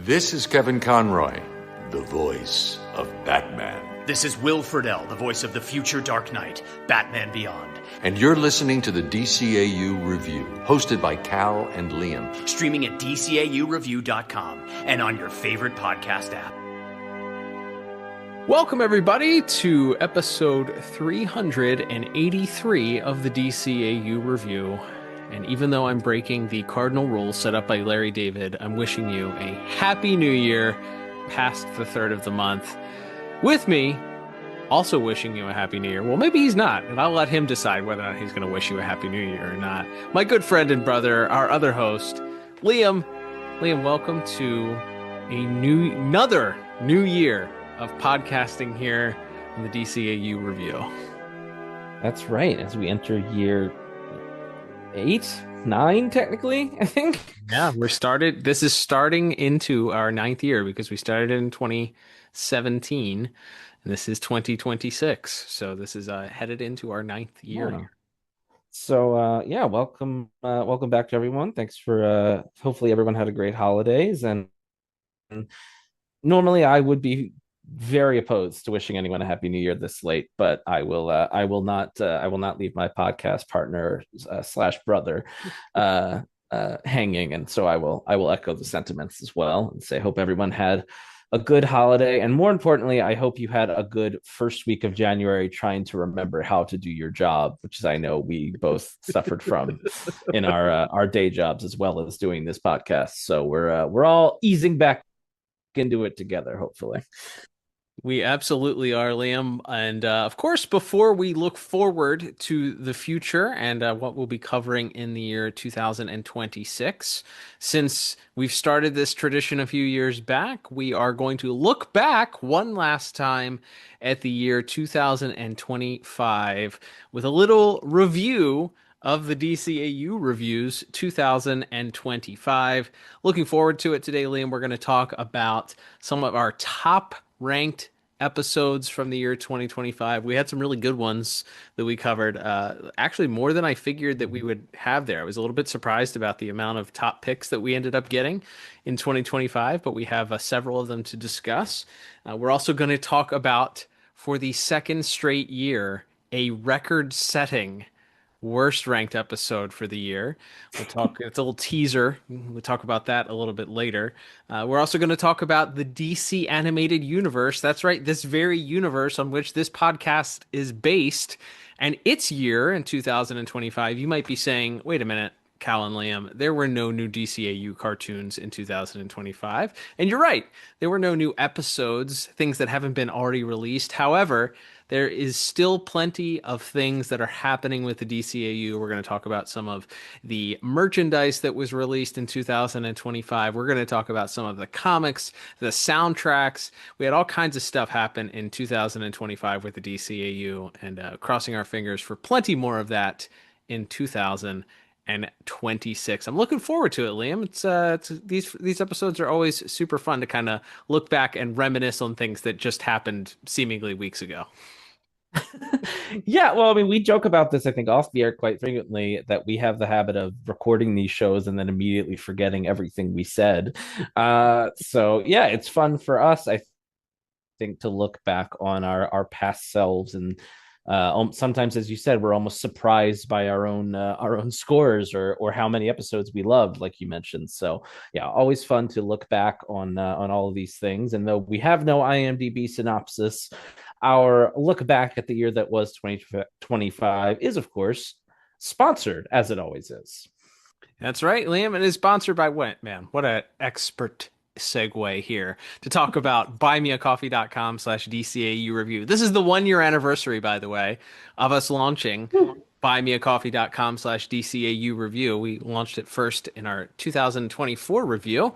This is Kevin Conroy, the voice of Batman. This is Will Friedle, the voice of the future Dark Knight, Batman Beyond. And you're listening to the DCAU Review, hosted by Cal and Liam. Streaming at DCAUreview.com and on your favorite podcast app. Welcome, everybody, to episode 383 of the DCAU Review. And even though I'm breaking the cardinal rules set up by Larry David, I'm wishing you a happy new year past the third of the month. With me, also wishing you a happy new year. Well, maybe he's not, and I'll let him decide whether or not he's going to wish you a happy new year or not. My good friend and brother, our other host, Liam. Liam, welcome to another new year of podcasting here in the DCAU Review. That's right. As we enter year 8, 9, technically, I think. Yeah, this is starting into our 9th year because we started in 2017 and this is 2026. So this is headed into our 9th year. Yeah. So welcome back to everyone. Thanks for hopefully everyone had a great holidays, and normally I would be very opposed to wishing anyone a happy new year this late, but I will not leave my podcast partner / brother hanging, and so I will echo the sentiments as well and say hope everyone had a good holiday, and more importantly, I hope you had a good first week of January trying to remember how to do your job, which is I know we both suffered from in our day jobs as well as doing this podcast. So we're all easing back into it together, hopefully. We absolutely are, Liam. And of course, before we look forward to the future and what we'll be covering in the year 2026, since we've started this tradition a few years back, we are going to look back one last time at the year 2025 with a little review of the DCAU Reviews 2025. Looking forward to it today, Liam. We're going to talk about some of our top ranked episodes from the year 2025. We had some really good ones that we covered, actually more than I figured that we would have there. I was a little bit surprised about the amount of top picks that we ended up getting in 2025, but we have several of them to discuss. We're also going to talk about, for the second straight year, a record-setting worst ranked episode for the year. It's a little teaser. We'll talk about that a little bit later. We're also going to talk about the DC animated universe. That's right, this very universe on which this podcast is based, and its year in 2025. You might be saying, wait a minute, Cal and Liam, there were no new DCAU cartoons in 2025. And you're right, there were no new episodes, things that haven't been already released. However, there is still plenty of things that are happening with the DCAU. We're going to talk about some of the merchandise that was released in 2025. We're going to talk about some of the comics, the soundtracks. We had all kinds of stuff happen in 2025 with the DCAU, and crossing our fingers for plenty more of that in 2026. I'm looking forward to it, Liam. It's these episodes are always super fun to kind of look back and reminisce on things that just happened seemingly weeks ago. Yeah, well, I mean, we joke about this, I think, off the air quite frequently, that we have the habit of recording these shows and then immediately forgetting everything we said. So yeah, it's fun for us, I think, to look back on our past selves, and sometimes, as you said, we're almost surprised by our own scores or how many episodes we loved, like you mentioned. So yeah, always fun to look back on all of these things. And though we have no IMDb synopsis, our look back at the year that was 2025 is, of course, sponsored, as it always is. That's right, Liam. It is sponsored by what, man? What an expert segue here to talk about buymeacoffee.com/DCAU review. This is the 1-year anniversary, by the way, of us launching buymeacoffee.com/DCAU review. We launched it first in our 2024 review.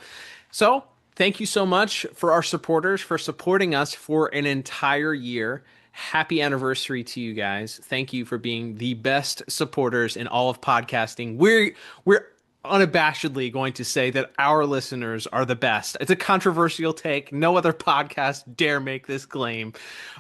So thank you so much for our supporters for supporting us for an entire year. Happy anniversary to you guys. Thank you for being the best supporters in all of podcasting. We're unabashedly going to say that our listeners are the best. It's a controversial take. No other podcast dare make this claim.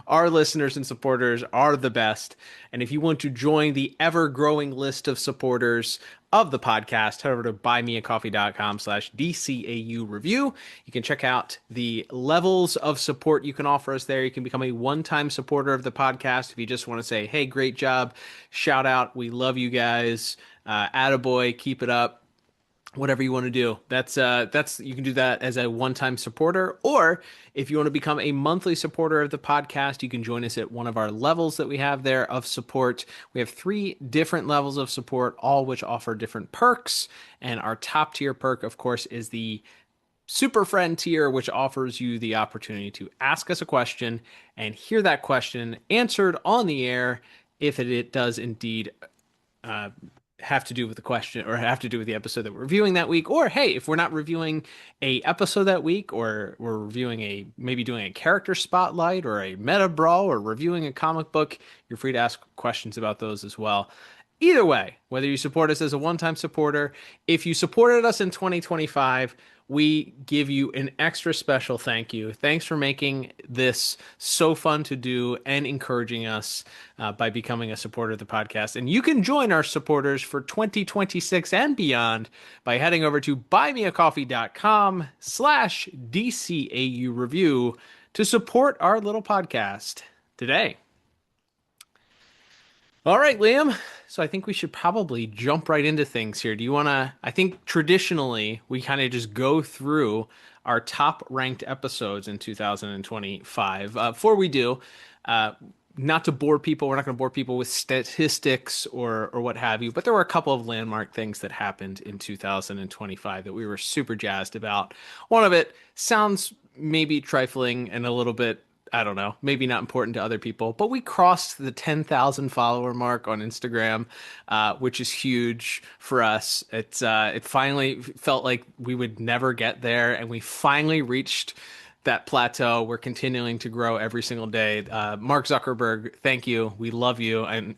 Our listeners and supporters are the best. And if you want to join the ever-growing list of supporters of the podcast, head over to buymeacoffee.com/DCAU review. You can check out the levels of support you can offer us there. You can become a one-time supporter of the podcast if you just want to say, hey, great job, shout out, we love you guys, attaboy, keep it up. Whatever you want to do, that's you can do that as a one-time supporter, or if you want to become a monthly supporter of the podcast, you can join us at one of our levels that we have there of support. We have 3 different levels of support, all which offer different perks, and our top tier perk, of course, is the Super Friend tier, which offers you the opportunity to ask us a question and hear that question answered on the air if it does indeed have to do with the question or have to do with the episode that we're reviewing that week. Or hey, if we're not reviewing a episode that week, or we're reviewing maybe doing a character spotlight or a meta brawl or reviewing a comic book, you're free to ask questions about those as well. Either way, whether you support us as a one-time supporter, if you supported us in 2025, we give you an extra special thank you. Thanks for making this so fun to do and encouraging us by becoming a supporter of the podcast. And you can join our supporters for 2026 and beyond by heading over to buymeacoffee.com/DCAU review to support our little podcast today. All right, Liam. So I think we should probably jump right into things here. Do you want to? I think traditionally we kind of just go through our top ranked episodes in 2025. Before we do, not to bore people, we're not going to bore people with statistics or what have you, but there were a couple of landmark things that happened in 2025 that we were super jazzed about. One of it sounds maybe trifling and a little bit, I don't know, maybe not important to other people, but we crossed the 10,000 follower mark on Instagram, which is huge for us. It finally felt like we would never get there, and we finally reached that plateau. We're continuing to grow every single day. Mark Zuckerberg, thank you. We love you, and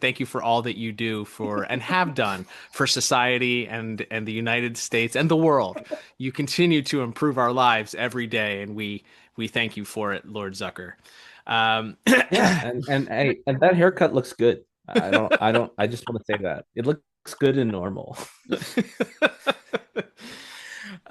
thank you for all that you do for and have done for society and the United States and the world. You continue to improve our lives every day, and we thank you for it, Lord Zucker. Yeah, and that haircut looks good. I just want to say that it looks good and normal.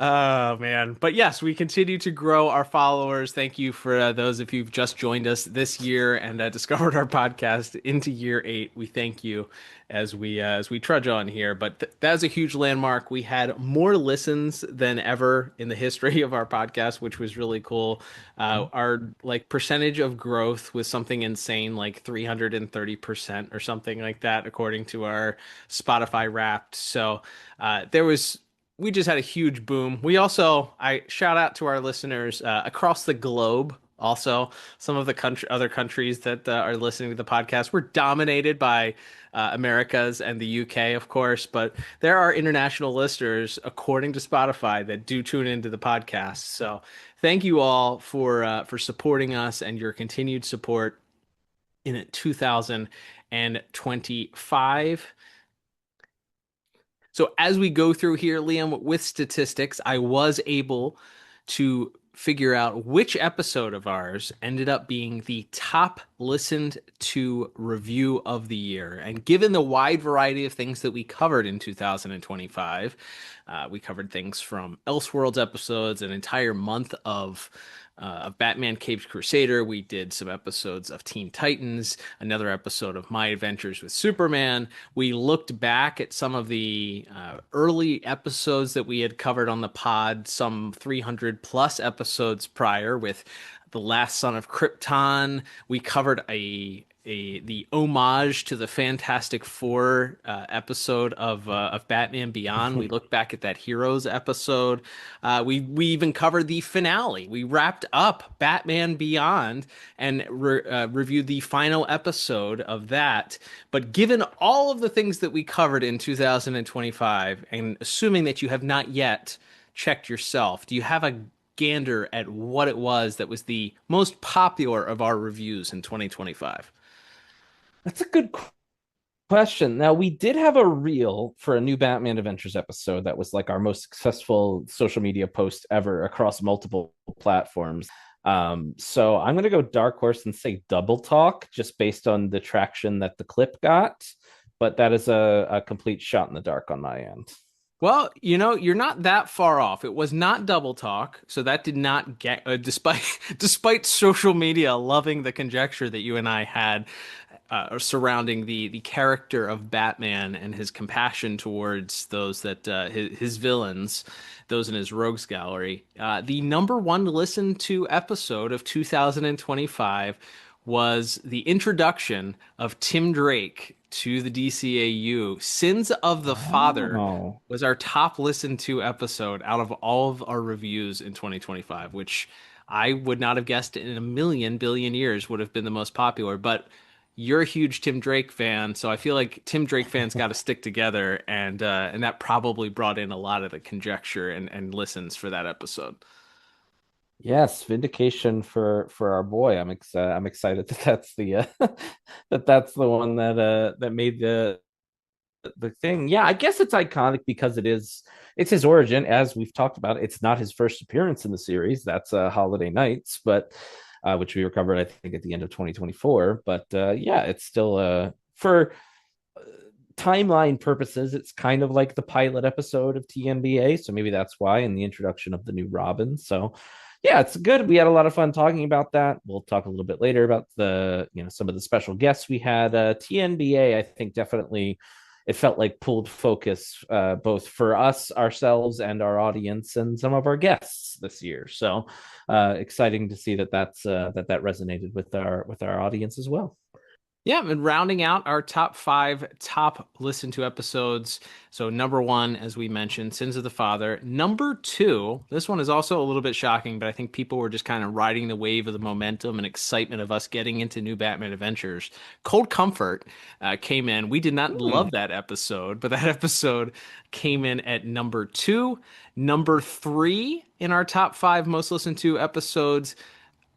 Oh man, but yes, we continue to grow our followers. Thank you for those of you who've just joined us this year and discovered our podcast into year 8. We thank you as we trudge on here. But that is a huge landmark. We had more listens than ever in the history of our podcast, which was really cool. Our percentage of growth was something insane, like 330% or something like that, according to our Spotify Wrapped. So we just had a huge boom. I shout out to our listeners across the globe. Also, some of the other countries that are listening to the podcast, we're dominated by Americas and the UK, of course, but there are international listeners, according to Spotify, that do tune into the podcast. So thank you all for supporting us and your continued support in 2025. So as we go through here, Liam, with statistics, I was able to figure out which episode of ours ended up being the top listened to review of the year. And given the wide variety of things that we covered in 2025, we covered things from Elseworlds episodes, an entire month of Batman Caped Crusader. We did some episodes of Teen Titans, another episode of My Adventures with Superman. We looked back at some of the early episodes that we had covered on the pod, some 300 plus episodes prior, with The Last Son of Krypton. We covered the homage to the Fantastic Four episode of Batman Beyond. We looked back at that Heroes episode. We even covered the finale. We wrapped up Batman Beyond and reviewed the final episode of that. But given all of the things that we covered in 2025, and assuming that you have not yet checked yourself, do you have a gander at what it was that was the most popular of our reviews in 2025? That's a good question. Now, we did have a reel for a new Batman Adventures episode that was like our most successful social media post ever across multiple platforms. So I'm going to go dark horse and say double talk just based on the traction that the clip got. But that is a complete shot in the dark on my end. Well, you're not that far off. It was not double talk, so that did not get despite despite social media loving the conjecture that you and I had surrounding the character of Batman and his compassion towards those that his villains, those in his rogues gallery. The number one listened to episode of 2025 was the introduction of Tim Drake to the DCAU. Sins of the Father Oh. was our top listened to episode out of all of our reviews in 2025, which I would not have guessed in a million billion years would have been the most popular. But you're a huge Tim Drake fan, so I feel like Tim Drake fans got to stick together, and that probably brought in a lot of the conjecture and listens for that episode. Yes, vindication for our boy. I'm excited that that's the that that's the one that made the thing. Yeah, I guess it's iconic because it's his origin, as we've talked about. It's not his first appearance in the series. That's Holiday Nights, but which we recovered, I think, at the end of 2024. But yeah, it's still for timeline purposes, it's kind of like the pilot episode of TNBA. So maybe that's why, in the introduction of the new Robin. So yeah, it's good. We had a lot of fun talking about that. We'll talk a little bit later about some of the special guests we had. TNBA, I think, definitely it felt like pulled focus both for us ourselves and our audience and some of our guests this year. So exciting to see that resonated with our audience as well. Yeah, and rounding out our top five top listened to episodes. So, number one, as we mentioned, Sins of the Father. Number two, this one is also a little bit shocking, but I think people were just kind of riding the wave of the momentum and excitement of us getting into new Batman Adventures. Cold Comfort came in. We did not love that episode, but that episode came in at number two. Number three in our top five most listened to episodes.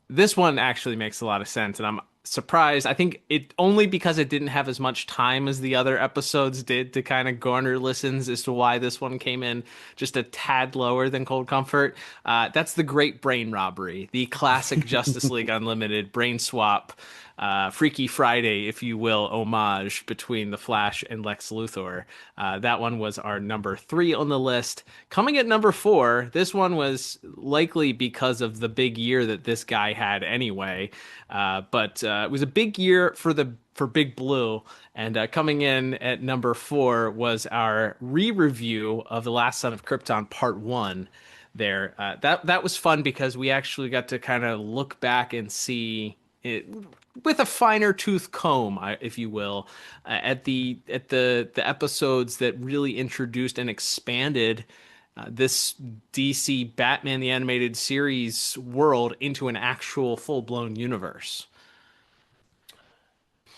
This one actually makes a lot of sense, and I'm surprised. I think it only because it didn't have as much time as the other episodes did to kind of garner listens as to why this one came in just a tad lower than Cold Comfort. That's the Great Brain Robbery, the classic Justice League Unlimited brain swap, Freaky Friday, if you will, homage between the Flash and Lex Luthor. That one was our number three on the list. Coming at number four, this one was likely because of the big year that this guy had anyway. But it was a big year for Big Blue, and coming in at number four was our re-review of The Last Son of Krypton Part One. There, that was fun because we actually got to kind of look back and see it with a finer tooth comb, if you will, at the episodes that really introduced and expanded this DC Batman the Animated Series world into an actual full-blown universe.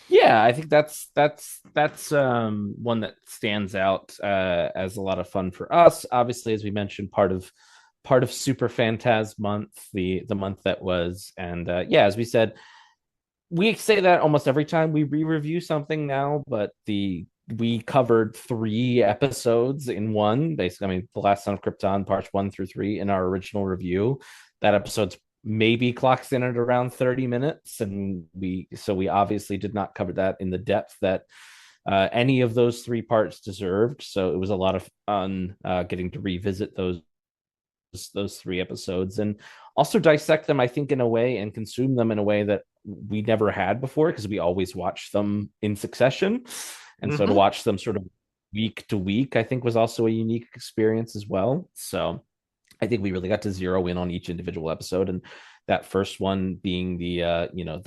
Yeah, I think that's one that stands out as a lot of fun for us. Obviously, as we mentioned, part of Super Fantas month, the month that was, and yeah, as we said, we say that almost every time we re-review something now, but we covered three episodes in one. Basically, I mean, The Last Son of Krypton, parts 1 through 3 in our original review. That episode's maybe clocks in at around 30 minutes, and we obviously did not cover that in the depth that any of those three parts deserved. So it was a lot of fun getting to revisit those three episodes and also dissect them, I think, in a way, and consume them in a way that we never had before, because we always watched them in succession. And so to watch them sort of week to week, I think, was also a unique experience as well. So I think we really got to zero in on each individual episode, and that first one being the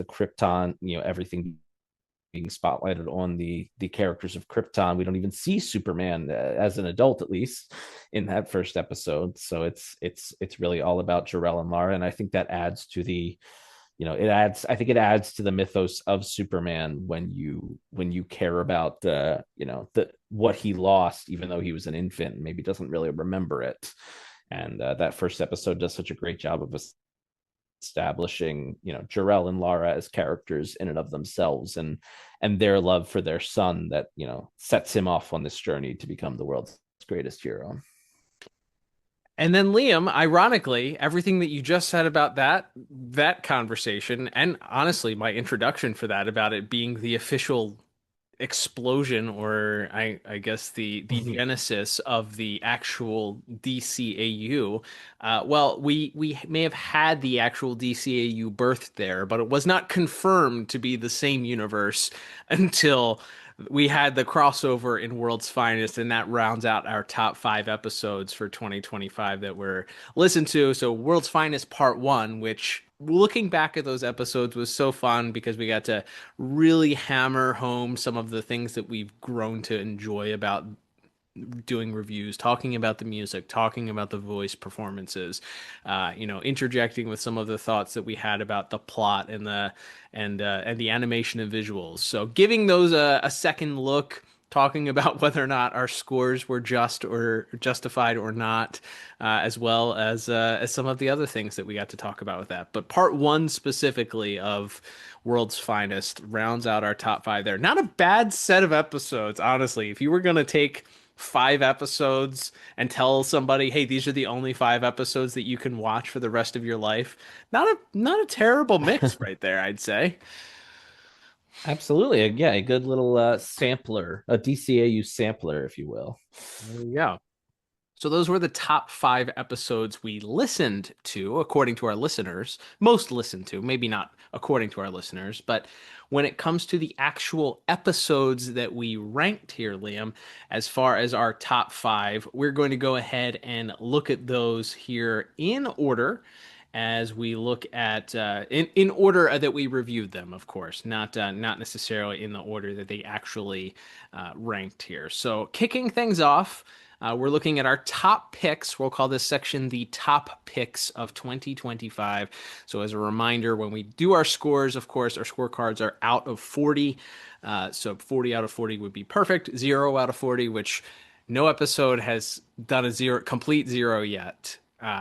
Krypton, everything being spotlighted on the characters of Krypton. We don't even see Superman as an adult, at least in that first episode. So it's really all about Jor-El and Lara, and I think that adds to the it adds to the mythos of Superman when you care about the what he lost, even though he was an infant and maybe doesn't really remember it. And that first episode does such a great job of establishing, Jarell and Lara as characters in and of themselves, and their love for their son that, sets him off on this journey to become the world's greatest hero. And then Liam, ironically, everything that you just said about that conversation, and honestly, my introduction for that about it being the official explosion, or I guess the genesis of the actual DCAU. Well, we may have had the actual DCAU birthed there, but it was not confirmed to be the same universe until we had the crossover in World's Finest, and that rounds out our top 5 episodes for 2025 that were listened to. So World's Finest Part 1, which looking back at those episodes was so fun because we got to really hammer home some of the things that we've grown to enjoy about doing reviews, talking about the music, talking about the voice performances, interjecting with some of the thoughts that we had about the plot and the animation and visuals. So giving those a second look, talking about whether or not our scores were just or justified or not, as well as some of the other things that we got to talk about with that. But part 1 specifically of World's Finest rounds out our top 5 there. Not a bad set of episodes, honestly. If you were going to take 5 episodes and tell somebody, hey, these are the only 5 episodes that you can watch for the rest of your life, not a terrible mix right there, I'd say. Absolutely. Yeah, a good little sampler, a DCAU sampler, if you will. There you go. So those were the top 5 episodes we listened to, according to our listeners. Most listened to, maybe not according to our listeners, but when it comes to the actual episodes that we ranked here, Liam, as far as our top 5, we're going to go ahead and look at those here in order as we look at in order that we reviewed them, of course, not necessarily in the order that they actually ranked here. So kicking things off, we're looking at our top picks. We'll call this section the top picks of 2025. So as a reminder, when we do our scores, of course, our scorecards are out of 40. So 40 out of 40 would be perfect. 0 out of 40, which no episode has done a complete zero yet.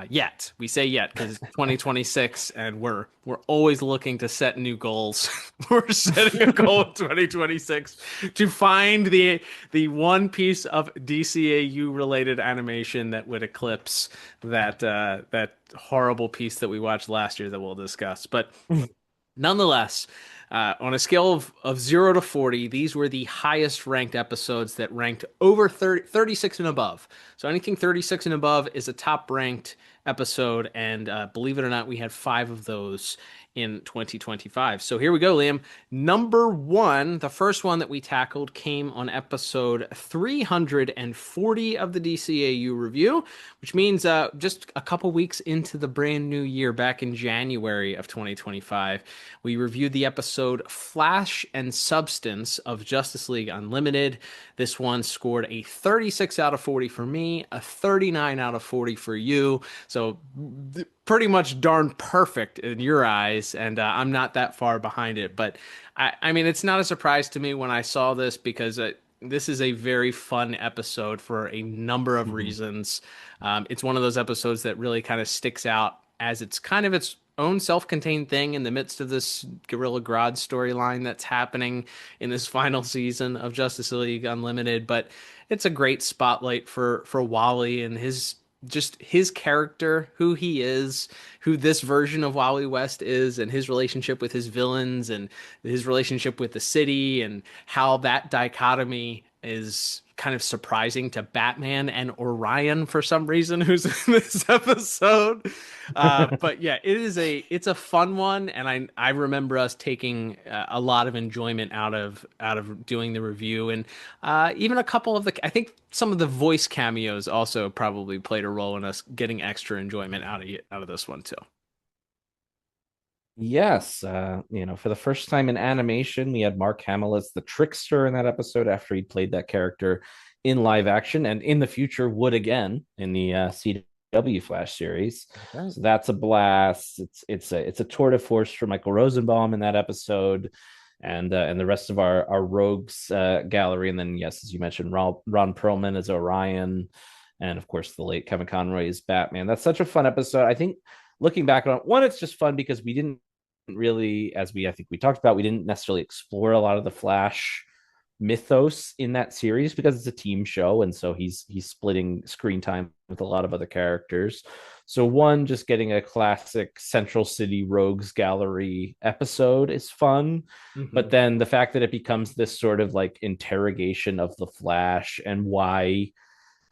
Yet we say yet because it's 2026 and we're always looking to set new goals. We're setting a goal in 2026 to find the one piece of DCAU related animation that would eclipse that horrible piece that we watched last year that we'll discuss. But nonetheless, on a scale of 0 to 40, these were the highest ranked episodes that ranked over 36 and above. So anything 36 and above is a top ranked episode. And believe it or not, we had 5 of those in 2025. So here we go, Liam. Number 1, the first one that we tackled came on episode 340 of the DCAU review, which means just a couple weeks into the brand new year, back in January of 2025, we reviewed the episode Flash and Substance of Justice League Unlimited. This one scored a 36 out of 40 for me, a 39 out of 40 for you. So pretty much darn perfect in your eyes, and I'm not that far behind it. But I mean, it's not a surprise to me when I saw this because this is a very fun episode for a number of reasons. It's one of those episodes that really kind of sticks out as it's kind of its own self-contained thing in the midst of this Gorilla Grodd storyline that's happening in this final season of Justice League Unlimited. But it's a great spotlight for Wally and his character, who he is, who this version of Wally West is, and his relationship with his villains and his relationship with the city, and how that dichotomy is kind of surprising to Batman and Orion for some reason, who's in this episode. But yeah, it's a fun one, and I remember us taking a lot of enjoyment out of doing the review, and even a couple of I think some of the voice cameos also probably played a role in us getting extra enjoyment out of this one too. Yes, for the first time in animation, we had Mark Hamill as the trickster in that episode after he played that character in live action, and in the future would again in the CW Flash series. Okay. So that's a blast. It's a tour de force for Michael Rosenbaum in that episode, and the rest of our rogues gallery. And then yes, as you mentioned, Ron Perlman as Orion, and of course the late Kevin Conroy as Batman. That's such a fun episode. I think looking back on it, one, it's just fun because we didn't really, as we I think we talked about, we didn't necessarily explore a lot of the Flash mythos in that series because it's a team show, and so he's splitting screen time with a lot of other characters. So one, just getting a classic Central City Rogues Gallery episode is fun, Mm-hmm. but then the fact that it becomes this sort of like interrogation of the Flash and why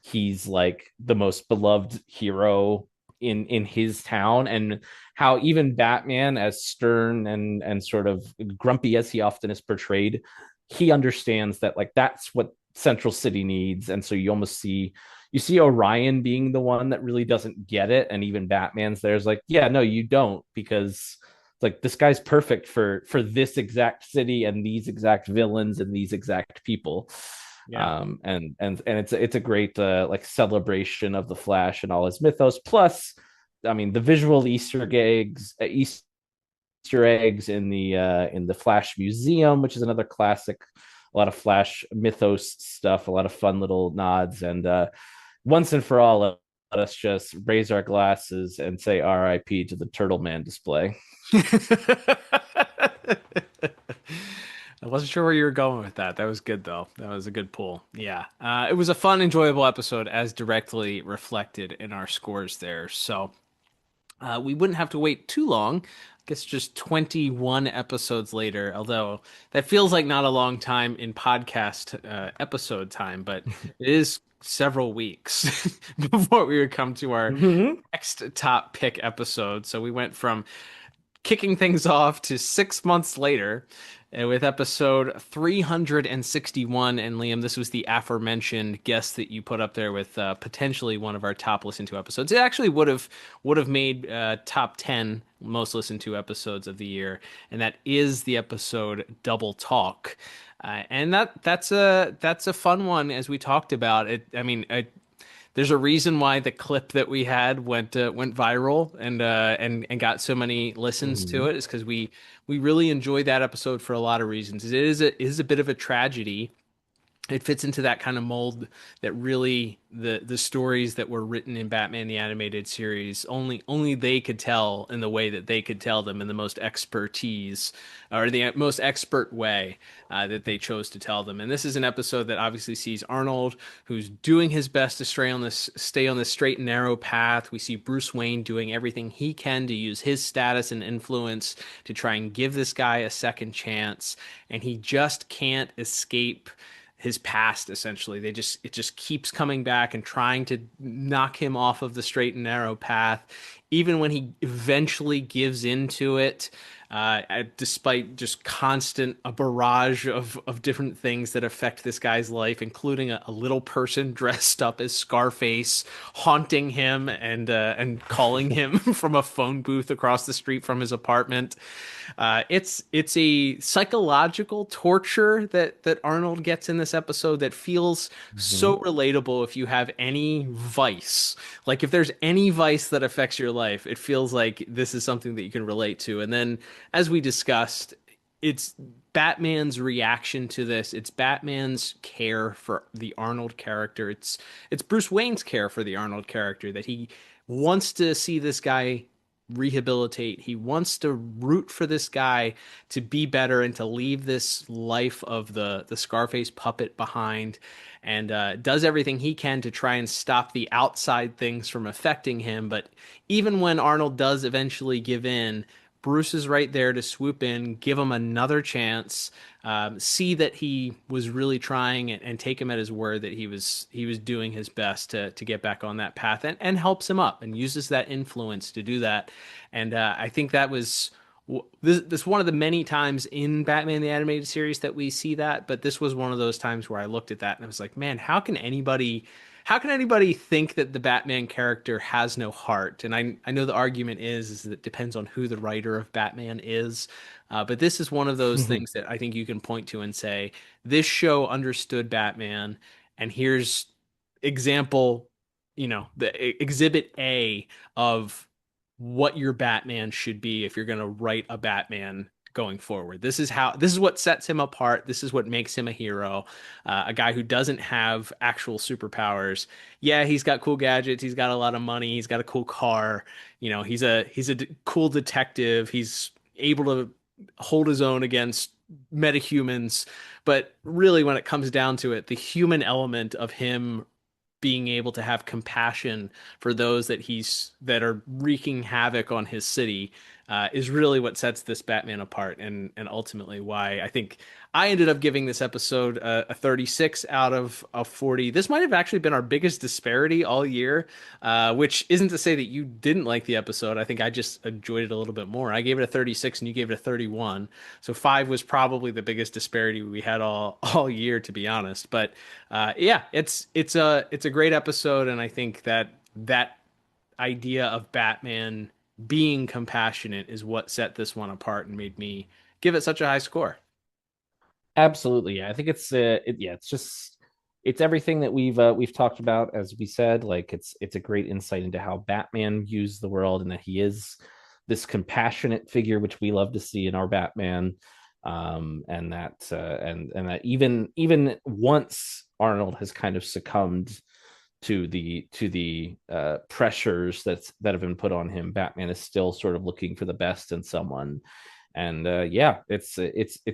he's like the most beloved hero in his town, and how even Batman, as stern and sort of grumpy as he often is portrayed, he understands that like that's what Central City needs. And so you see Orion being the one that really doesn't get it, and even Batman's there's like, yeah, no, you don't, because like this guy's perfect for this exact city and these exact villains and these exact people. Yeah. And it's a great like celebration of the Flash and all his mythos. Plus, I mean, the visual Easter eggs in the Flash Museum, which is another classic. A lot of Flash mythos stuff, a lot of fun little nods, and once and for all, let us just raise our glasses and say R.I.P. to the Turtle Man display. I wasn't sure where you were going with that. That was good, though. That was a good pull. Yeah. It was a fun, enjoyable episode as directly reflected in our scores there. So we wouldn't have to wait too long. I guess just 21 episodes later, although that feels like not a long time in podcast episode time, but it is several weeks before we would come to our Mm-hmm. next top pick episode. So we went from kicking things off to 6 months later with episode 361. And Liam, this was the aforementioned guest that you put up there with potentially one of our top listened to episodes. It actually would have made top 10 most listened to episodes of the year, and that is the episode Double Talk. And that's a fun one, as we talked about it. I mean, there's a reason why the clip that we had went viral and got so many listens to Mm-hmm. it, is because we really enjoyed that episode for a lot of reasons. It is a bit of a tragedy. It fits into that kind of mold that really the stories that were written in Batman the Animated Series only they could tell in the way that they could tell them, in the most expertise or the most expert way that they chose to tell them. And this is an episode that obviously sees Arnold, who's doing his best to stay on this straight and narrow path. We see Bruce Wayne doing everything he can to use his status and influence to try and give this guy a second chance, and he just can't escape his past. Essentially, it just keeps coming back and trying to knock him off of the straight and narrow path, even when he eventually gives into it, despite just constant a barrage of different things that affect this guy's life, including a little person dressed up as Scarface haunting him and calling him from a phone booth across the street from his apartment. It's a psychological torture that Arnold gets in this episode that feels Mm-hmm. so relatable if you have any vice. Like, if there's any vice that affects your life, it feels like this is something that you can relate to. And then, as we discussed, it's Batman's reaction to this. It's Batman's care for the Arnold character. It's Bruce Wayne's care for the Arnold character, that he wants to see this guy rehabilitate. He wants to root for this guy to be better and to leave this life of the Scarface puppet behind, and does everything he can to try and stop the outside things from affecting him. But even when Arnold does eventually give in, Bruce is right there to swoop in, give him another chance, see that he was really trying, and take him at his word that he was doing his best to get back on that path, and helps him up and uses that influence to do that. And I think that was this one of the many times in Batman the Animated Series that we see that. But this was one of those times where I looked at that and I was like, man, how can anybody think that the Batman character has no heart? And I know the argument is that it depends on who the writer of Batman is. But this is one of those things that I think you can point to and say, this show understood Batman, and here's example, the exhibit A of what your Batman should be if you're going to write a Batman going forward. This is what sets him apart. This is what makes him a hero. A guy who doesn't have actual superpowers. Yeah, he's got cool gadgets. He's got a lot of money. He's got a cool car. He's a cool detective. He's able to hold his own against metahumans. But really, when it comes down to it, the human element of him being able to have compassion for those that are wreaking havoc on his city is really what sets this Batman apart, and ultimately why I think I ended up giving this episode a 36 out of 40. This might have actually been our biggest disparity all year, which isn't to say that you didn't like the episode. I think I just enjoyed it a little bit more. I gave it a 36 and you gave it a 31. So 5 was probably the biggest disparity we had all year, to be honest. But yeah, it's a great episode, and I think that idea of Batman being compassionate is what set this one apart and made me give it such a high score. Absolutely. Yeah. I think it's everything that we've talked about. As we said, like it's a great insight into how Batman views the world, and that he is this compassionate figure, which we love to see in our Batman. And that even once Arnold has kind of succumbed to the pressures that have been put on him, Batman is still sort of looking for the best in someone. And yeah, it's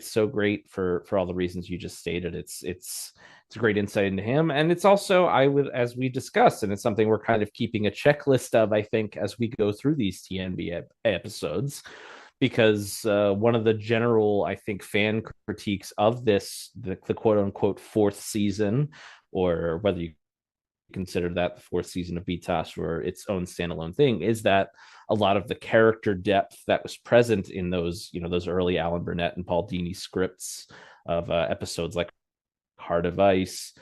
so great for all the reasons you just stated. It's a great insight into him, and it's also, I would, as we discussed, and it's something we're kind of keeping a checklist of, I think, as we go through these TNB episodes, because one of the general, I think, fan critiques of the quote unquote fourth season, or whether you consider that the fourth season of BTAS or its own standalone thing, is that a lot of the character depth that was present in those early Alan Burnett and Paul Dini scripts of episodes like Heart of Ice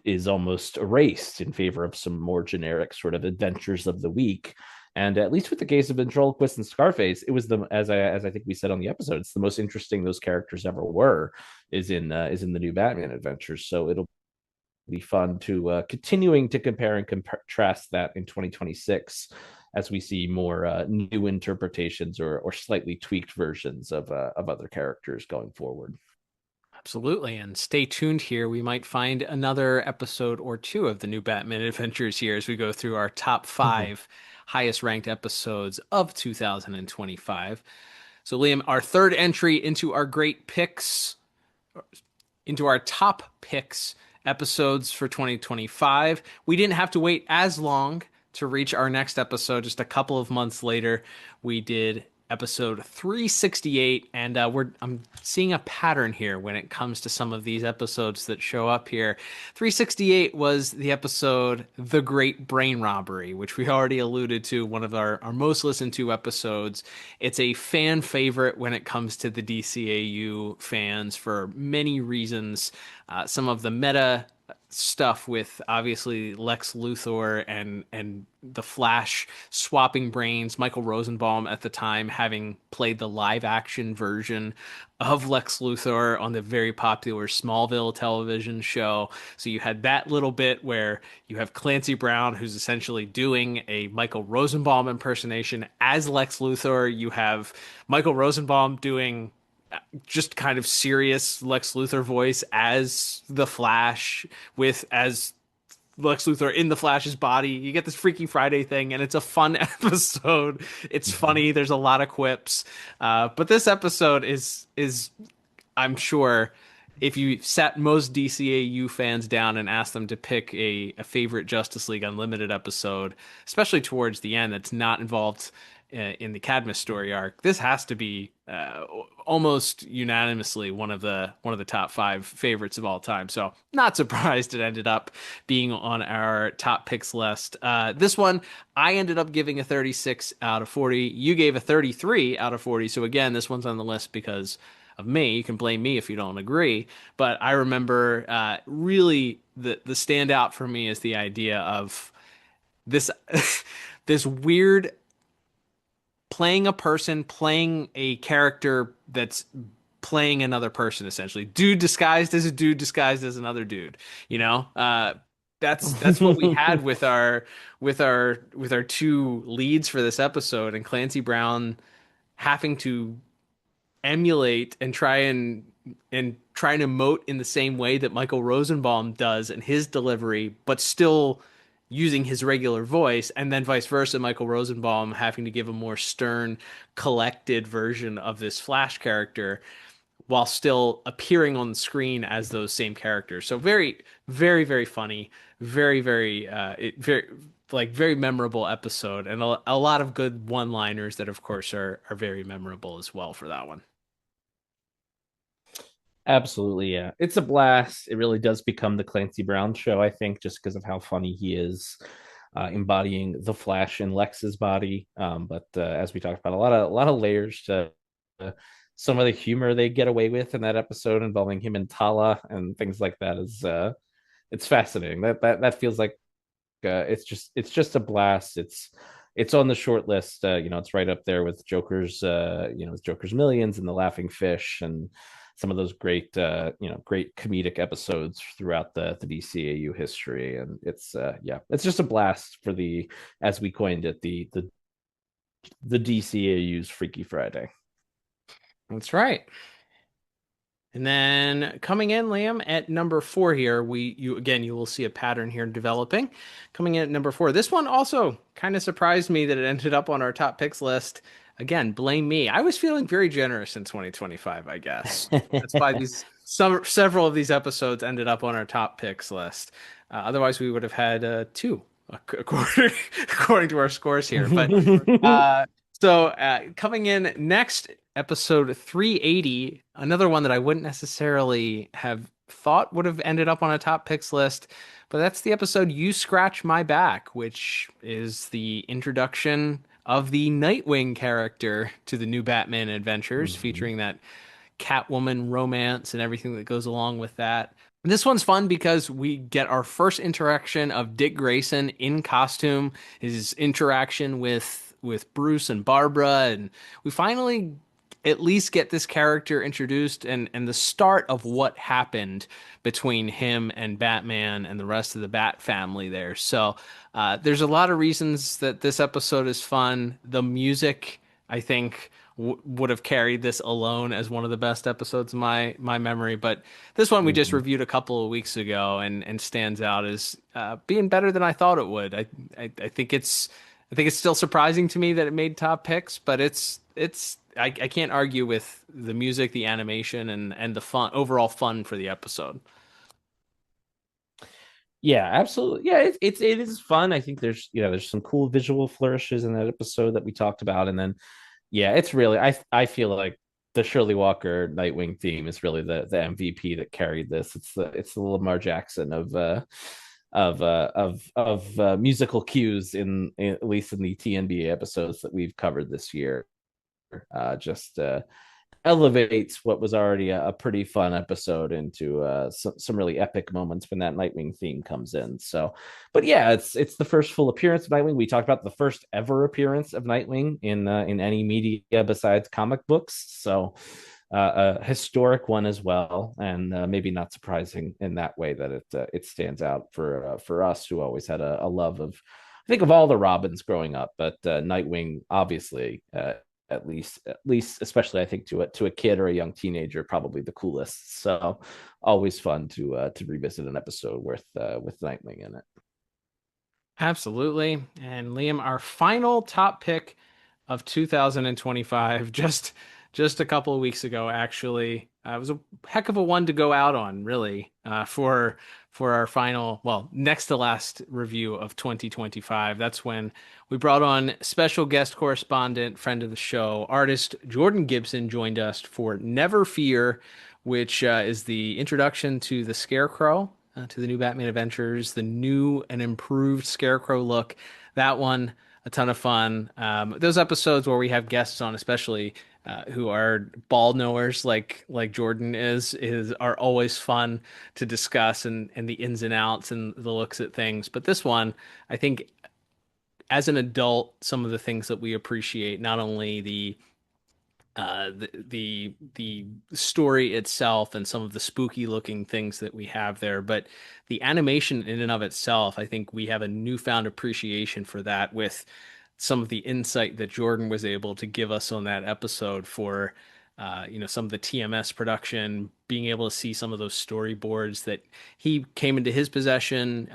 is almost erased in favor of some more generic sort of adventures of the week. And at least with the case of Ventriloquist and Scarface, it was as I think we said on the episode, it's the most interesting those characters ever were, is in the new Batman adventures. So it'll be fun to continuing to compare and contrast that in 2026 as we see more new interpretations or slightly tweaked versions of other characters going forward. Absolutely. And stay tuned here. We might find another episode or two of the new Batman Adventures here as we go through our top 5 highest ranked episodes of 2025. So, Liam, our third entry into our great picks, into our top picks episodes for 2025. We didn't have to wait as long to reach our next episode. Just a couple of months later, we did episode 368, and I'm seeing a pattern here when it comes to some of these episodes that show up here. 368 was the episode The Great Brain Robbery, which we already alluded to, one of our most listened to episodes. It's a fan favorite when it comes to the DCAU fans for many reasons. Some of the meta stuff with obviously Lex Luthor and the Flash swapping brains, Michael Rosenbaum at the time having played the live action version of Lex Luthor on the very popular Smallville television show. So you had that little bit where you have Clancy Brown, who's essentially doing a Michael Rosenbaum impersonation as Lex Luthor. You have Michael Rosenbaum doing just kind of serious Lex Luthor voice as the Flash, as Lex Luthor in the Flash's body. You get this Freaky Friday thing, and it's a fun episode. It's funny. There's a lot of quips, but this episode is I'm sure if you sat most DCAU fans down and asked them to pick a favorite Justice League Unlimited episode, especially towards the end, that's not involved in the Cadmus story arc, this has to be almost unanimously one of the top 5 favorites of all time. So not surprised it ended up being on our top picks list. This one I ended up giving a 36 out of 40. You gave a 33 out of 40. So again, this one's on the list because of me. You can blame me if you don't agree. But I remember really the standout for me is the idea of this this weird playing a character that's playing another person, essentially. Dude disguised as a dude disguised as another dude. That's what we had with our 2 leads for this episode, and Clancy Brown having to emulate and try and emote in the same way that Michael Rosenbaum does in his delivery, but still using his regular voice, and then vice versa, Michael Rosenbaum having to give a more stern, collected version of this Flash character while still appearing on the screen as those same characters. So very, very, very funny, very like very memorable episode, and a lot of good one-liners that, of course, are very memorable as well for that one. Absolutely, yeah. It's a blast. It really does become the Clancy Brown show, I think, just because of how funny he is, embodying the Flash in Lex's body. But as we talked about, a lot of layers to some of the humor they get away with in that episode involving him and Tala and things like that is it's fascinating. That feels like it's just a blast. It's on the short list. It's right up there with Joker's Millions and The Laughing Fish and some of those great comedic episodes throughout the DCAU history. And it's just a blast for the, as we coined it, the DCAU's Freaky Friday. That's right. And then coming in, Liam, at number four here, you will see a pattern here developing. Coming in at number four, this one also kind of surprised me that it ended up on our top picks list. Again, blame me. I was feeling very generous in 2025, I guess. That's why several of these episodes ended up on our top picks list. Otherwise, we would have had two, according to our scores here. But coming in next, episode 380, another one that I wouldn't necessarily have thought would have ended up on a top picks list, but that's the episode You Scratch My Back, which is the introduction of the Nightwing character to the new Batman adventures, Mhm. featuring that Catwoman romance and everything that goes along with that. This one's fun because we get our first interaction of Dick Grayson in costume, his interaction with Bruce and Barbara, and we finally at least get this character introduced and the start of what happened between him and Batman and the rest of the Bat family there. So there's a lot of reasons that this episode is fun. The music, I think, would have carried this alone as one of the best episodes in my memory. But this one we just Mhm. reviewed a couple of weeks ago and stands out as being better than I thought it would. I think it's still surprising to me that it made top picks, but I can't argue with the music, the animation, and the fun overall fun for the episode. Yeah, absolutely. Yeah, it is fun. I think there's some cool visual flourishes in that episode that we talked about, and then yeah, it's really I feel like the Shirley Walker Nightwing theme is really the MVP that carried this. It's the Lamar Jackson of musical cues at least in the TNBA episodes that we've covered this year. Just elevates what was already a pretty fun episode into some really epic moments when that Nightwing theme comes in. So, but yeah, it's the first full appearance of Nightwing. We talked about the first ever appearance of Nightwing in any media besides comic books. So, a historic one as well, and maybe not surprising in that way that it stands out for us who always had a love of. I think of all the Robins growing up, but Nightwing obviously at least especially I think to a kid or a young teenager probably the coolest. So always fun to revisit an episode with Nightwing in it. Absolutely. And Liam, our final top pick of 2025, just a couple of weeks ago, actually. It was a heck of a one to go out on, really, for our final, well, next to last review of 2025. That's when we brought on special guest correspondent, friend of the show, artist Jordan Gibson joined us for Never Fear, which is the introduction to the Scarecrow, to the new Batman Adventures, the new and improved Scarecrow look. That one, a ton of fun. Those episodes where we have guests on, especially who are ball knowers like Jordan is are always fun to discuss and the ins and outs and the looks at things. But this one, I think, as an adult, some of the things that we appreciate, not only the story itself and some of the spooky looking things that we have there, but the animation in and of itself, I think we have a newfound appreciation for that with some of the insight that Jordan was able to give us on that episode for some of the TMS production, being able to see some of those storyboards that he came into his possession.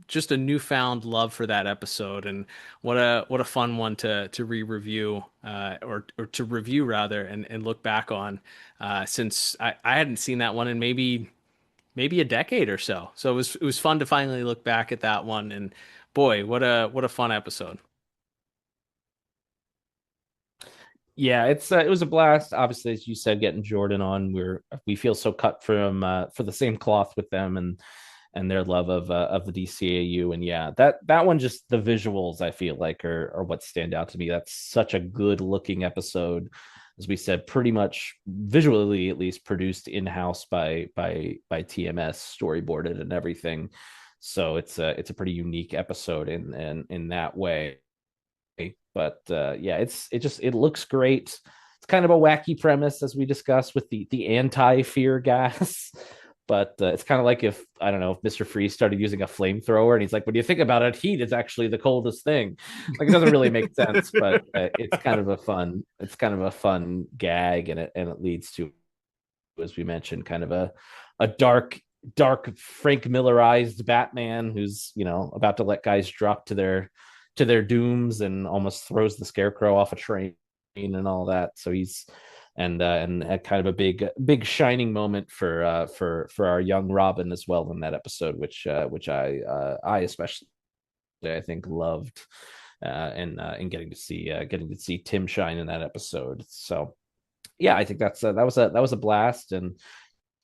Just a newfound love for that episode, and what a fun one to re-review, or to review rather, and look back on, since I hadn't seen that one in maybe a decade or so. So it was fun to finally look back at that one, and boy, what a fun episode. Yeah, it was a blast. Obviously, as you said, getting Jordan on, we feel so cut from for the same cloth with them and their love of the DCAU. And yeah, that one, just the visuals, I feel like are what stand out to me. That's such a good looking episode. As we said, pretty much visually at least produced in house by TMS, storyboarded and everything. So it's a pretty unique episode in that way. But yeah, it looks great. It's kind of a wacky premise, as we discussed, with the anti-fear gas. But it's kind of like, if I don't know, if Mr. Freeze started using a flamethrower, and he's like, "When you think about it, heat is actually the coldest thing." Like, it doesn't really make sense, but it's kind of a fun gag, and it leads to, as we mentioned, kind of a dark Frank Millerized Batman who's about to let guys drop to their dooms, and almost throws the Scarecrow off a train and all that. So he's and a kind of a big shining moment for our young Robin as well in that episode, which I especially, I think, loved, and getting to see Tim shine in that episode. So yeah, I think that was a blast, and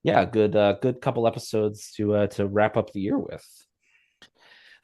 yeah, good couple episodes to wrap up the year with.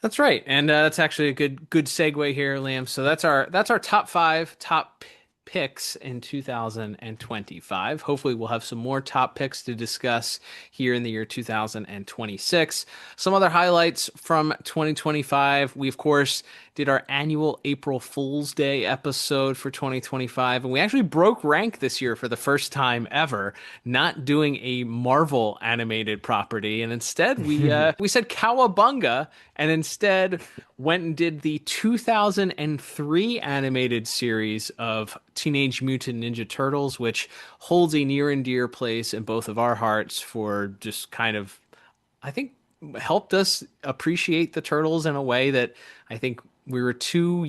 That's right, and that's actually a good segue here, Liam. So that's our top picks in 2025. Hopefully, we'll have some more top picks to discuss here in the year 2026. Some other highlights from 2025. We, of course, did our annual April Fool's Day episode for 2025, and we actually broke rank this year for the first time ever, not doing a Marvel animated property, and instead we said cowabunga, and instead went and did the 2003 animated series of Teenage Mutant Ninja Turtles, which holds a near and dear place in both of our hearts for just kind of, I think, helped us appreciate the Turtles in a way that I think we were too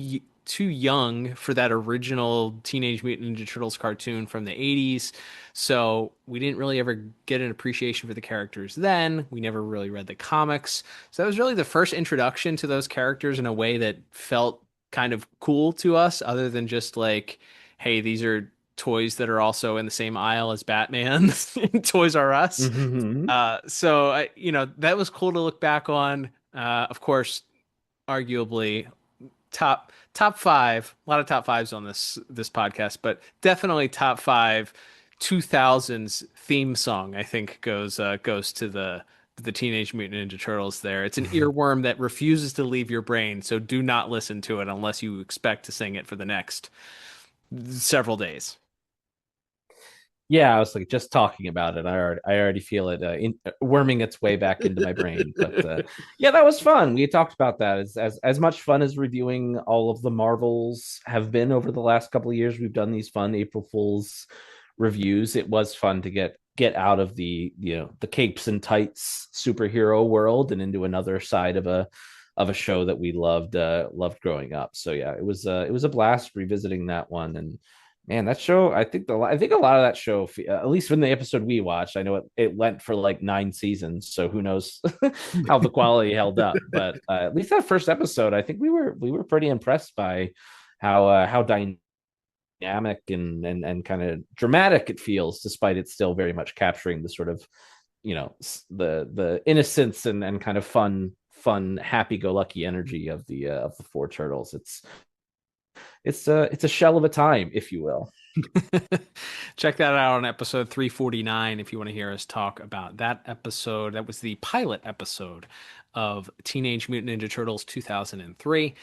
young for that original Teenage Mutant Ninja Turtles cartoon from the 80s. So we didn't really ever get an appreciation for the characters then. We never really read the comics. So that was really the first introduction to those characters in a way that felt kind of cool to us, other than just like, hey, these are toys that are also in the same aisle as Batman in Toys R Us. Mm-hmm. So that was cool to look back on. Of course, arguably top five, a lot of top fives on this podcast, but definitely top five 2000s theme song, I think, goes to the Teenage Mutant Ninja Turtles there. It's an earworm that refuses to leave your brain, so do not listen to it unless you expect to sing it for the next several days. Yeah, I was like, just talking about it, I already feel it worming its way back into my brain. But yeah, that was fun. We talked about that as much fun as reviewing all of the Marvels have been over the last couple of years. We've done these fun April Fools reviews. It was fun to get out of the capes and tights superhero world and into another side of a show that we loved growing up. So yeah, it was a blast revisiting that one. And man, that show, I think a lot of that show, at least from the episode we watched, I know it went for like 9 seasons, so who knows how the quality held up. But at least that first episode, I think we were pretty impressed by how dynamic and kind of dramatic it feels, despite it still very much capturing the sort of the innocence and kind of fun happy-go-lucky energy of the four turtles. It's a shell of a time, if you will. Check that out on episode 349 if you want to hear us talk about that episode. That was the pilot episode of Teenage Mutant Ninja Turtles 2003.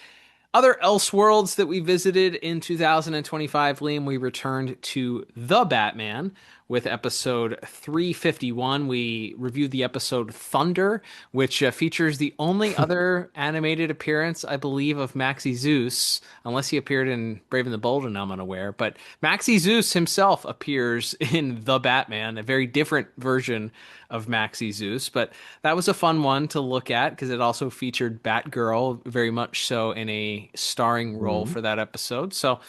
Other Elseworlds that we visited in 2025, Liam, we returned to The Batman with episode 351. We reviewed the episode Thunder, which features the only other animated appearance, I believe, of Maxie Zeus, unless he appeared in Brave and the Bold, and I'm unaware. But Maxie Zeus himself appears in The Batman, a very different version of Maxie Zeus. But that was a fun one to look at because it also featured Batgirl very much so in a starring role Mhm. for that episode. So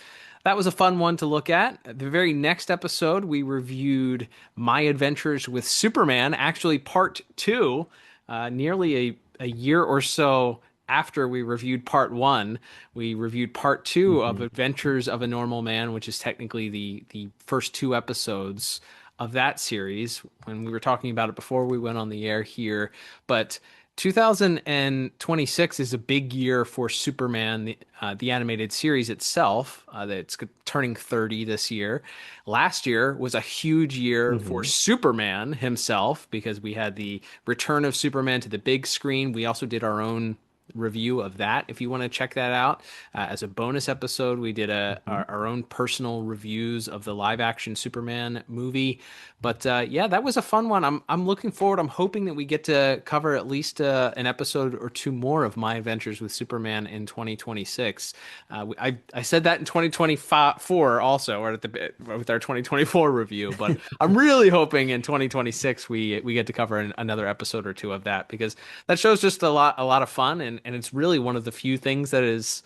that was a fun one to look at. The very next episode, we reviewed My Adventures with Superman, actually part two, nearly a year or so after we reviewed part one. We reviewed part two of Mhm. Adventures of a Normal Man, which is technically the first two episodes of that series when we were talking about it before we went on the air here. But 2026 is a big year for Superman, the animated series itself. That's turning 30 this year. Last year was a huge year for Mhm. Superman himself because we had the return of Superman to the big screen. We also did our own review of that if you want to check that out as a bonus episode. We did Mhm. our own personal reviews of the live action Superman movie. But yeah, that was a fun one. I'm looking forward. I'm hoping that we get to cover at least an episode or two more of My Adventures with Superman in 2026. I said that in 2024 also, or at the with our 2024 review. But I'm really hoping in 2026 we get to cover another episode or two of that because that show's just a lot of fun, and it's really one of the few things that is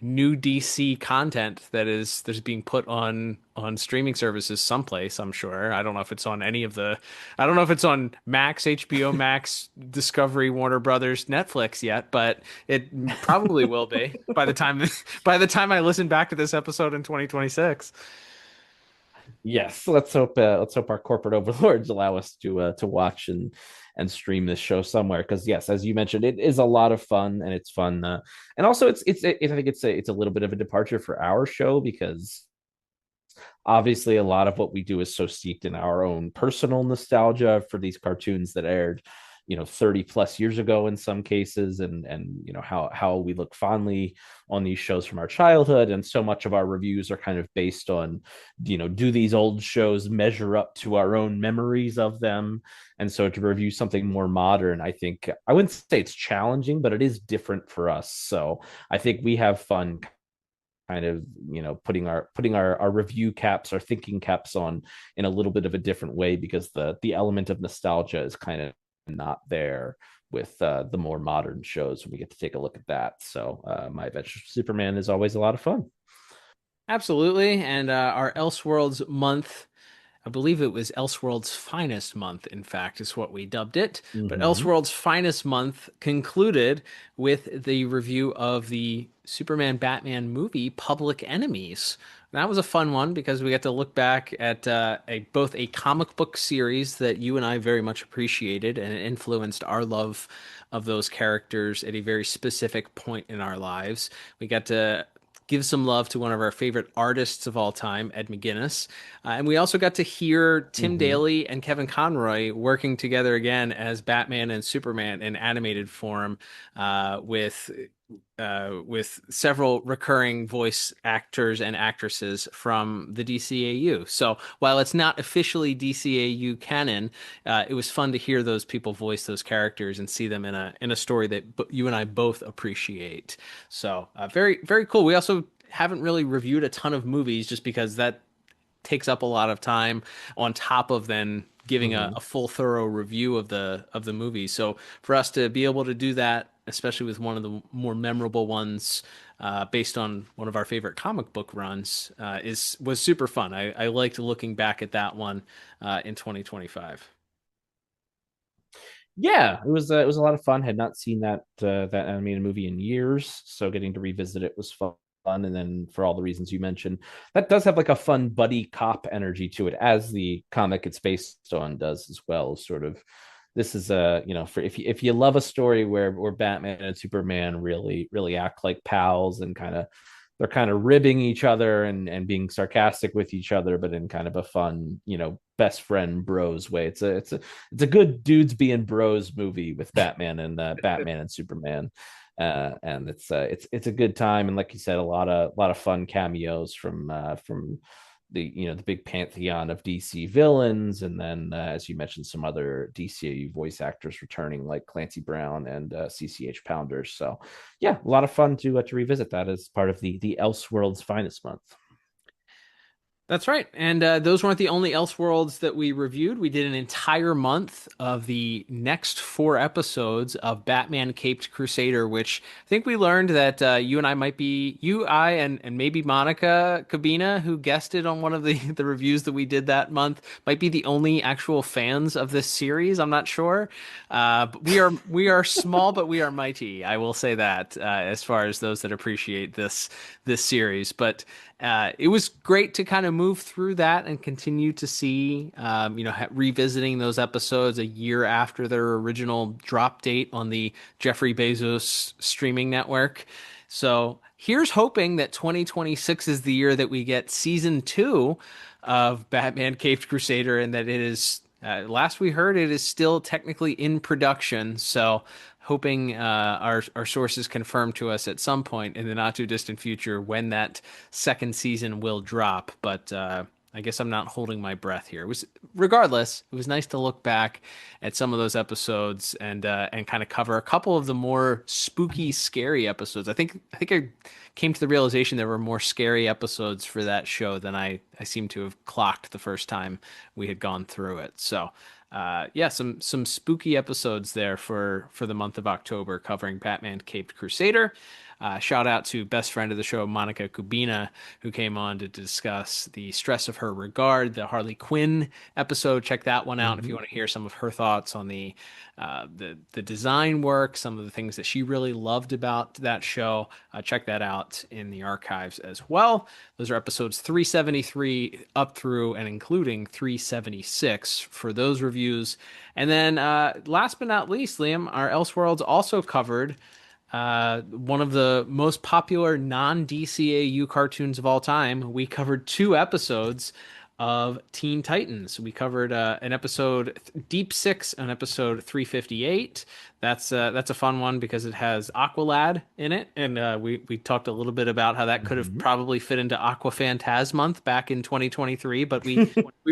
new DC content that's being put on streaming services someplace, I'm sure. I don't know if it's on any of the I don't know if it's on Max, HBO Max, Discovery, Warner Brothers, Netflix yet, but it probably will be by the time by the time I listen back to this episode in 2026. Yes, let's hope our corporate overlords allow us to watch and stream this show somewhere. Because yes, as you mentioned, it is a lot of fun, and it's fun, and also I think it's a little bit of a departure for our show because obviously a lot of what we do is so steeped in our own personal nostalgia for these cartoons that aired 30 plus years ago in some cases, and how we look fondly on these shows from our childhood, and so much of our reviews are kind of based on do these old shows measure up to our own memories of them. And so to review something more modern, I think I wouldn't say it's challenging, but it is different for us. So I think we have fun kind of putting our review caps, our thinking caps on in a little bit of a different way, because the element of nostalgia is kind of not there with the more modern shows when we get to take a look at that. So My Adventures with Superman is always a lot of fun. Absolutely. And our Elseworlds month, I believe it was Elseworld's Finest Month, in fact, is what we dubbed it. But Mm-hmm. Elseworld's Finest Month concluded with the review of the Superman Batman movie, Public Enemies. That was a fun one because we got to look back at both a comic book series that you and I very much appreciated, and it influenced our love of those characters at a very specific point in our lives. We got to give some love to one of our favorite artists of all time, Ed McGuinness. And we also got to hear Tim Mm-hmm. Daly and Kevin Conroy working together again as Batman and Superman in animated form, with several recurring voice actors and actresses from the DCAU. So while it's not officially DCAU canon, it was fun to hear those people voice those characters and see them in a story that you and I both appreciate. So very very cool. We also haven't really reviewed a ton of movies just because that takes up a lot of time on top of then giving Mm-hmm. a full thorough review of the movie. So for us to be able to do that, especially with one of the more memorable ones based on one of our favorite comic book runs, is was super fun. I liked looking back at that one in 2025. Yeah, it was a lot of fun. Had not seen that animated movie in years, so getting to revisit it was fun. And then for all the reasons you mentioned, that does have like a fun buddy cop energy to it, as the comic it's based on does as well. Sort of, this is a for if you love a story where Batman and Superman really act like pals, and they're kind of ribbing each other and being sarcastic with each other, but in kind of a fun, best friend bros way. It's a good dudes being bros movie with Batman and Superman. And it's a good time. And like you said, a lot of fun cameos from the big pantheon of DC villains, and then as you mentioned, some other DCAU voice actors returning, like Clancy Brown and CCH Pounders. So yeah, a lot of fun to revisit that as part of the Elseworlds Finest Month. That's right. And those weren't the only Elseworlds that we reviewed. We did an entire month of the next 4 episodes of Batman Caped Crusader, which I think we learned that you and I might be, you, I, and maybe Monica Cabina, who guested on one of the, the reviews that we did that month, might be the only actual fans of this series. I'm not sure. But we are small, but we are mighty. I will say that as far as those that appreciate this series. But it was great to kind of move through that and continue to see, revisiting those episodes a year after their original drop date on the Jeffrey Bezos streaming network. So here's hoping that 2026 is the year that we get season 2 of Batman Caped Crusader, and that it is, last we heard, it is still technically in production. So hoping our sources confirm to us at some point in the not too distant future when that second season will drop. But I guess I'm not holding my breath here. Regardless, it was nice to look back at some of those episodes and kind of cover a couple of the more spooky, scary episodes. I think I came to the realization there were more scary episodes for that show than I seem to have clocked the first time we had gone through it. So yeah, some spooky episodes there for the month of October covering Batman Caped Crusader. Shout out to best friend of the show, Monica Kubina, who came on to discuss the stress of her regard, the Harley Quinn episode. Check that one out if you want to hear some of her thoughts on the design work, some of the things that she really loved about that show. Check that out in the archives as well. Those are episodes 373 up through and including 376 for those reviews. And then last but not least, Liam, our Elseworlds also covered one of the most popular non-DCAU cartoons of all time. We covered 2 episodes of Teen Titans. We covered an episode Deep Six, an episode 358. That's a fun one because it has Aqualad in it, and we talked a little bit about how that could have probably fit into Aqua Fantas month back in 2023, but we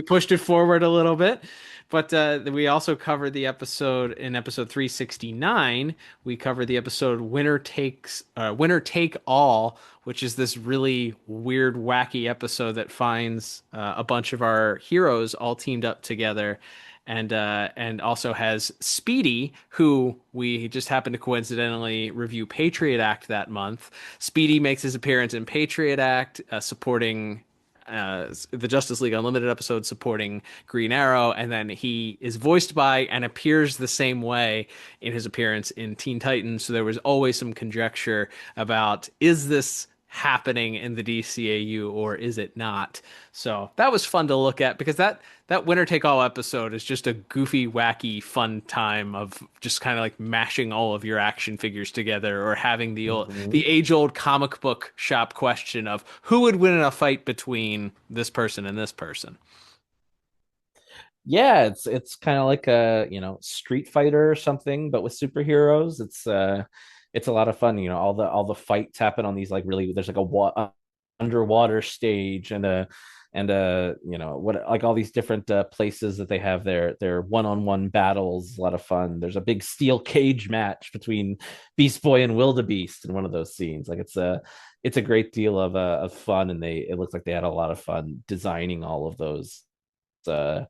pushed it forward a little bit. But we also covered the episode in episode 369. We covered the episode Winner Take All, which is this really weird, wacky episode that finds a bunch of our heroes all teamed up together, and also has Speedy, who we just happened to coincidentally review Patriot Act that month. Speedy makes his appearance in Patriot Act, supporting the Justice League Unlimited episode, supporting Green Arrow, and then he is voiced by and appears the same way in his appearance in Teen Titans. So there was always some conjecture about, is this happening in the DCAU or is it not? So that was fun to look at because that Winner Take All episode is just a goofy, wacky, fun time of just kind of like mashing all of your action figures together, or having the age-old comic book shop question of who would win in a fight between this person and this person. Yeah, it's kind of like a Street Fighter or something, but with superheroes. It's a lot of fun. All the fights happen on these, like, really, there's like underwater stage, and what, like, all these different places that they have their one-on-one battles. A lot of fun. There's a big steel cage match between Beast Boy and Wildebeest in one of those scenes. Like, it's a great deal of fun, and it looks like they had a lot of fun designing uh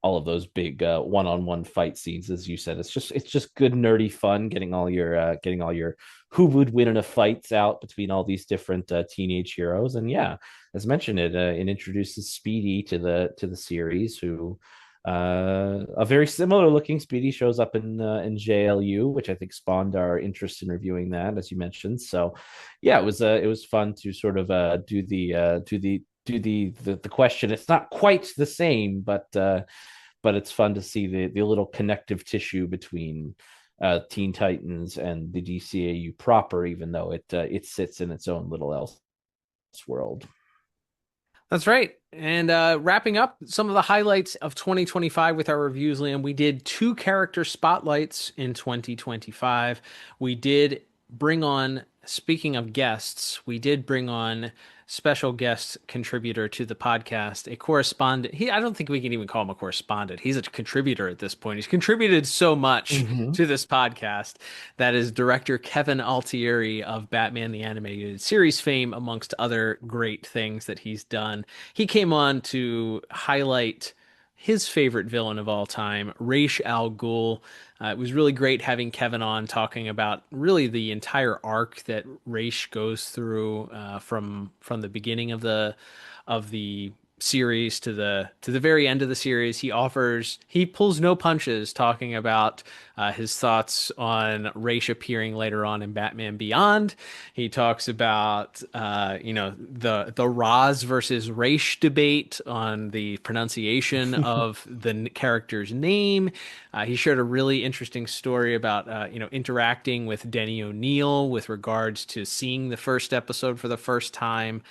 all of those big one-on-one fight scenes. As you said, it's just good nerdy fun, getting all your who would win in a fights out between all these different teenage heroes. And yeah, as mentioned, it introduces Speedy to the series, who a very similar looking Speedy shows up in JLU, which I think spawned our interest in reviewing that, as you mentioned. So yeah, it was fun to sort of do the question. It's not quite the same, but it's fun to see the little connective tissue between Teen Titans and the DCAU proper, even though it sits in its own little else world. That's right. And wrapping up some of the highlights of 2025 with our reviews, Liam, we did 2 character spotlights in 2025. We did bring on, speaking of guests, we did bring on special guest contributor to the podcast, a correspondent. I don't think we can even call him a correspondent. He's a contributor at this point. He's contributed so much Mhm. to this podcast. That is director Kevin Altieri of Batman the Animated Series fame, amongst other great things that he's done. He came on to highlight his favorite villain of all time, Ra's al Ghul. It was really great having Kevin on talking about really the entire arc that Ra's goes through from the beginning of the series to the very end of the series. He pulls no punches talking about his thoughts on Ra's appearing later on in Batman Beyond. He talks about the Roz versus Ra's debate on the pronunciation of the character's name. He shared a really interesting story about interacting with Denny O'Neil with regards to seeing the first episode for the first time.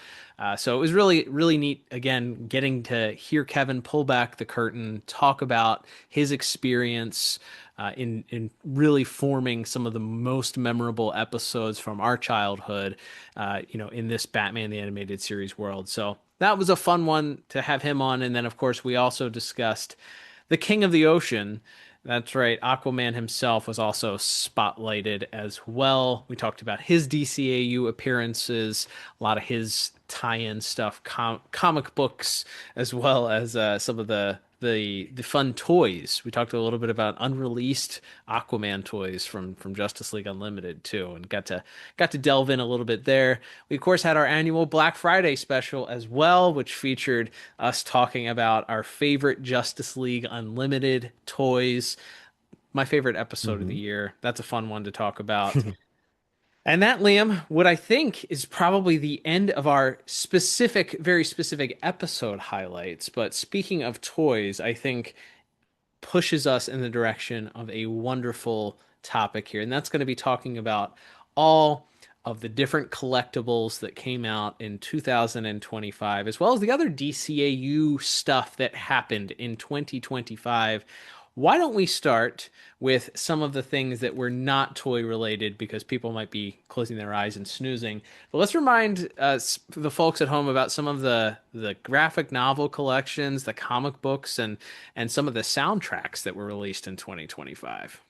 So it was really, really neat, again, getting to hear Kevin pull back the curtain, talk about his experience in really forming some of the most memorable episodes from our childhood, in this Batman the Animated Series world. So that was a fun one to have him on. And then, of course, we also discussed the King of the Ocean. That's right. Aquaman himself was also spotlighted as well. We talked about his DCAU appearances, a lot of his tie-in stuff, comic books, as well as some of the fun toys. We talked a little bit about unreleased Aquaman toys from Justice League Unlimited too, and got to delve in a little bit there. We of course had our annual Black Friday special as well, which featured us talking about our favorite Justice League Unlimited toys. My favorite episode of the Mhm. year. That's a fun one to talk about. And that, Liam, what I think is probably the end of our very specific episode highlights. But speaking of toys, I think pushes us in the direction of a wonderful topic here. And that's going to be talking about all of the different collectibles that came out in 2025, as well as the other DCAU stuff that happened in 2025. Why don't we start with some of the things that were not toy related because people might be closing their eyes and snoozing. But let's remind the folks at home about some of the graphic novel collections, the comic books, and some of the soundtracks that were released in 2025.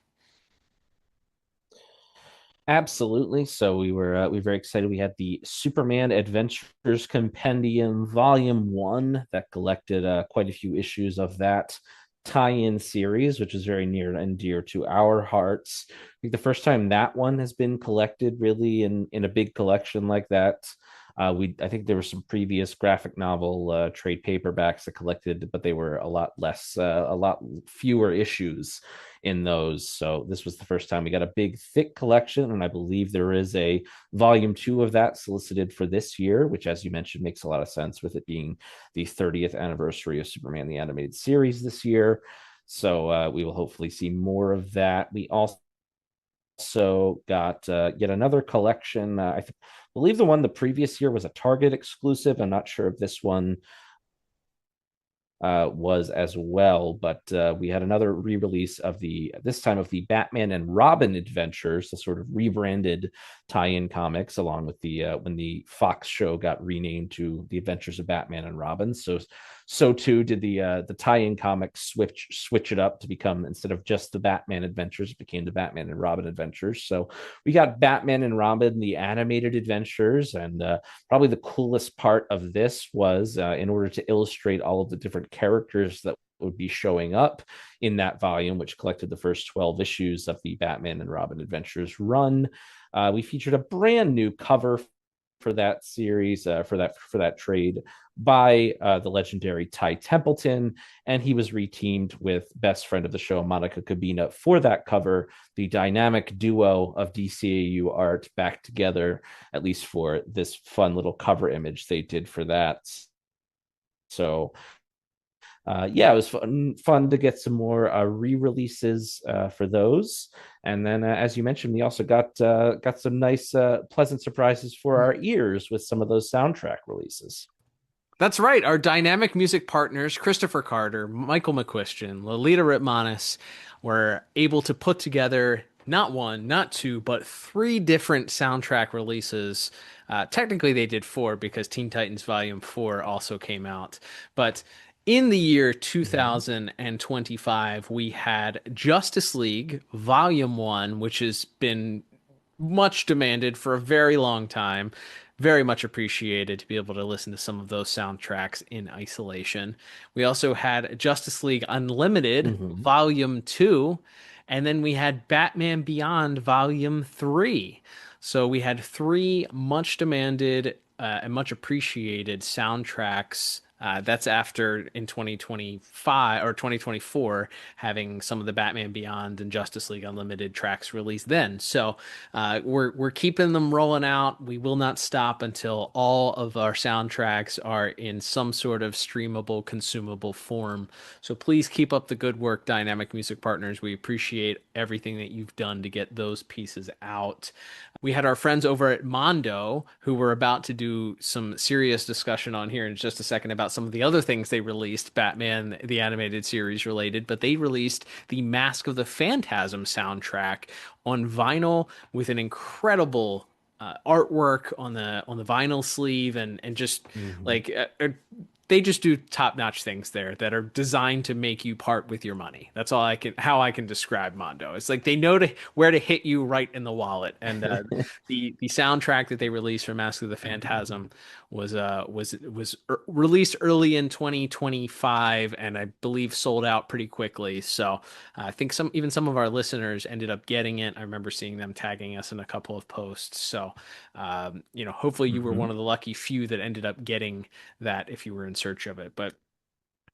Absolutely. So we were very excited. We had the Superman Adventures Compendium Volume One that collected quite a few issues of that tie-in series, which is very near and dear to our hearts. I think the first time that one has been collected really in a big collection like that. I think there were some previous graphic novel trade paperbacks that collected, but they were a lot less, a lot fewer issues in those. So this was the first time we got a big, thick collection, and I believe there is a volume two of that solicited for this year, which, as you mentioned, makes a lot of sense with it being the 30th anniversary of Superman the Animated Series this year. So we will hopefully see more of that. We also got yet another collection. Believe the one the previous year was a Target exclusive. I'm not sure if this one was as well. But we had another re-release of this time of the Batman and Robin Adventures, the sort of rebranded tie-in comics, along with the when the Fox show got renamed to The Adventures of Batman and Robin. So too did the tie-in comics switch it up to become, instead of just the Batman Adventures, it became the Batman and Robin Adventures. So we got Batman and Robin, the animated adventures, and probably the coolest part of this was in order to illustrate all of the different characters that would be showing up in that volume, which collected the first 12 issues of the Batman and Robin Adventures run. We featured a brand new cover for that series, for that trade by the legendary Ty Templeton, and he was reteamed with best friend of the show Monica Cabina for that cover. The dynamic duo of DCAU art back together, at least for this fun little cover image they did for that. So yeah, it was fun to get some more re-releases for those. And then, as you mentioned, we also got some nice, pleasant surprises for our ears with some of those soundtrack releases. That's right. Our dynamic music partners, Christopher Carter, Michael McQuistion, Lolita Ritmanis, were able to put together not one, not two, but three different soundtrack releases. Technically, they did four because Teen Titans Volume 4 also came out. But in the year Mhm. 2025, we had Justice League Volume 1, which has been much demanded for a very long time. Very much appreciated to be able to listen to some of those soundtracks in isolation. We also had Justice League Unlimited Mhm. Volume 2, and then we had Batman Beyond Volume 3. So we had three much demanded and much appreciated soundtracks. That's after in 2025 or 2024 having some of the Batman Beyond and Justice League Unlimited tracks released then. So we're keeping them rolling out. We will not stop until all of our soundtracks are in some sort of streamable, consumable form. So please keep up the good work, Dynamic Music Partners. We appreciate everything that you've done to get those pieces out. We had our friends over at Mondo who were about to do some serious discussion on here in just a second about some of the other things they released, Batman, the animated series related, but they released the Mask of the Phantasm soundtrack on vinyl with an incredible artwork on the vinyl sleeve and just Mhm. like they just do top-notch things there that are designed to make you part with your money. That's all I can how I can describe Mondo. It's like they know where to hit you right in the wallet. And the soundtrack that they released for Mask of the Phantasm was released early in 2025 and I believe sold out pretty quickly. So I think some of our listeners ended up getting it. I remember seeing them tagging us in a couple of posts. So hopefully you were one Mhm. of the lucky few that ended up getting that if you were in search of it. But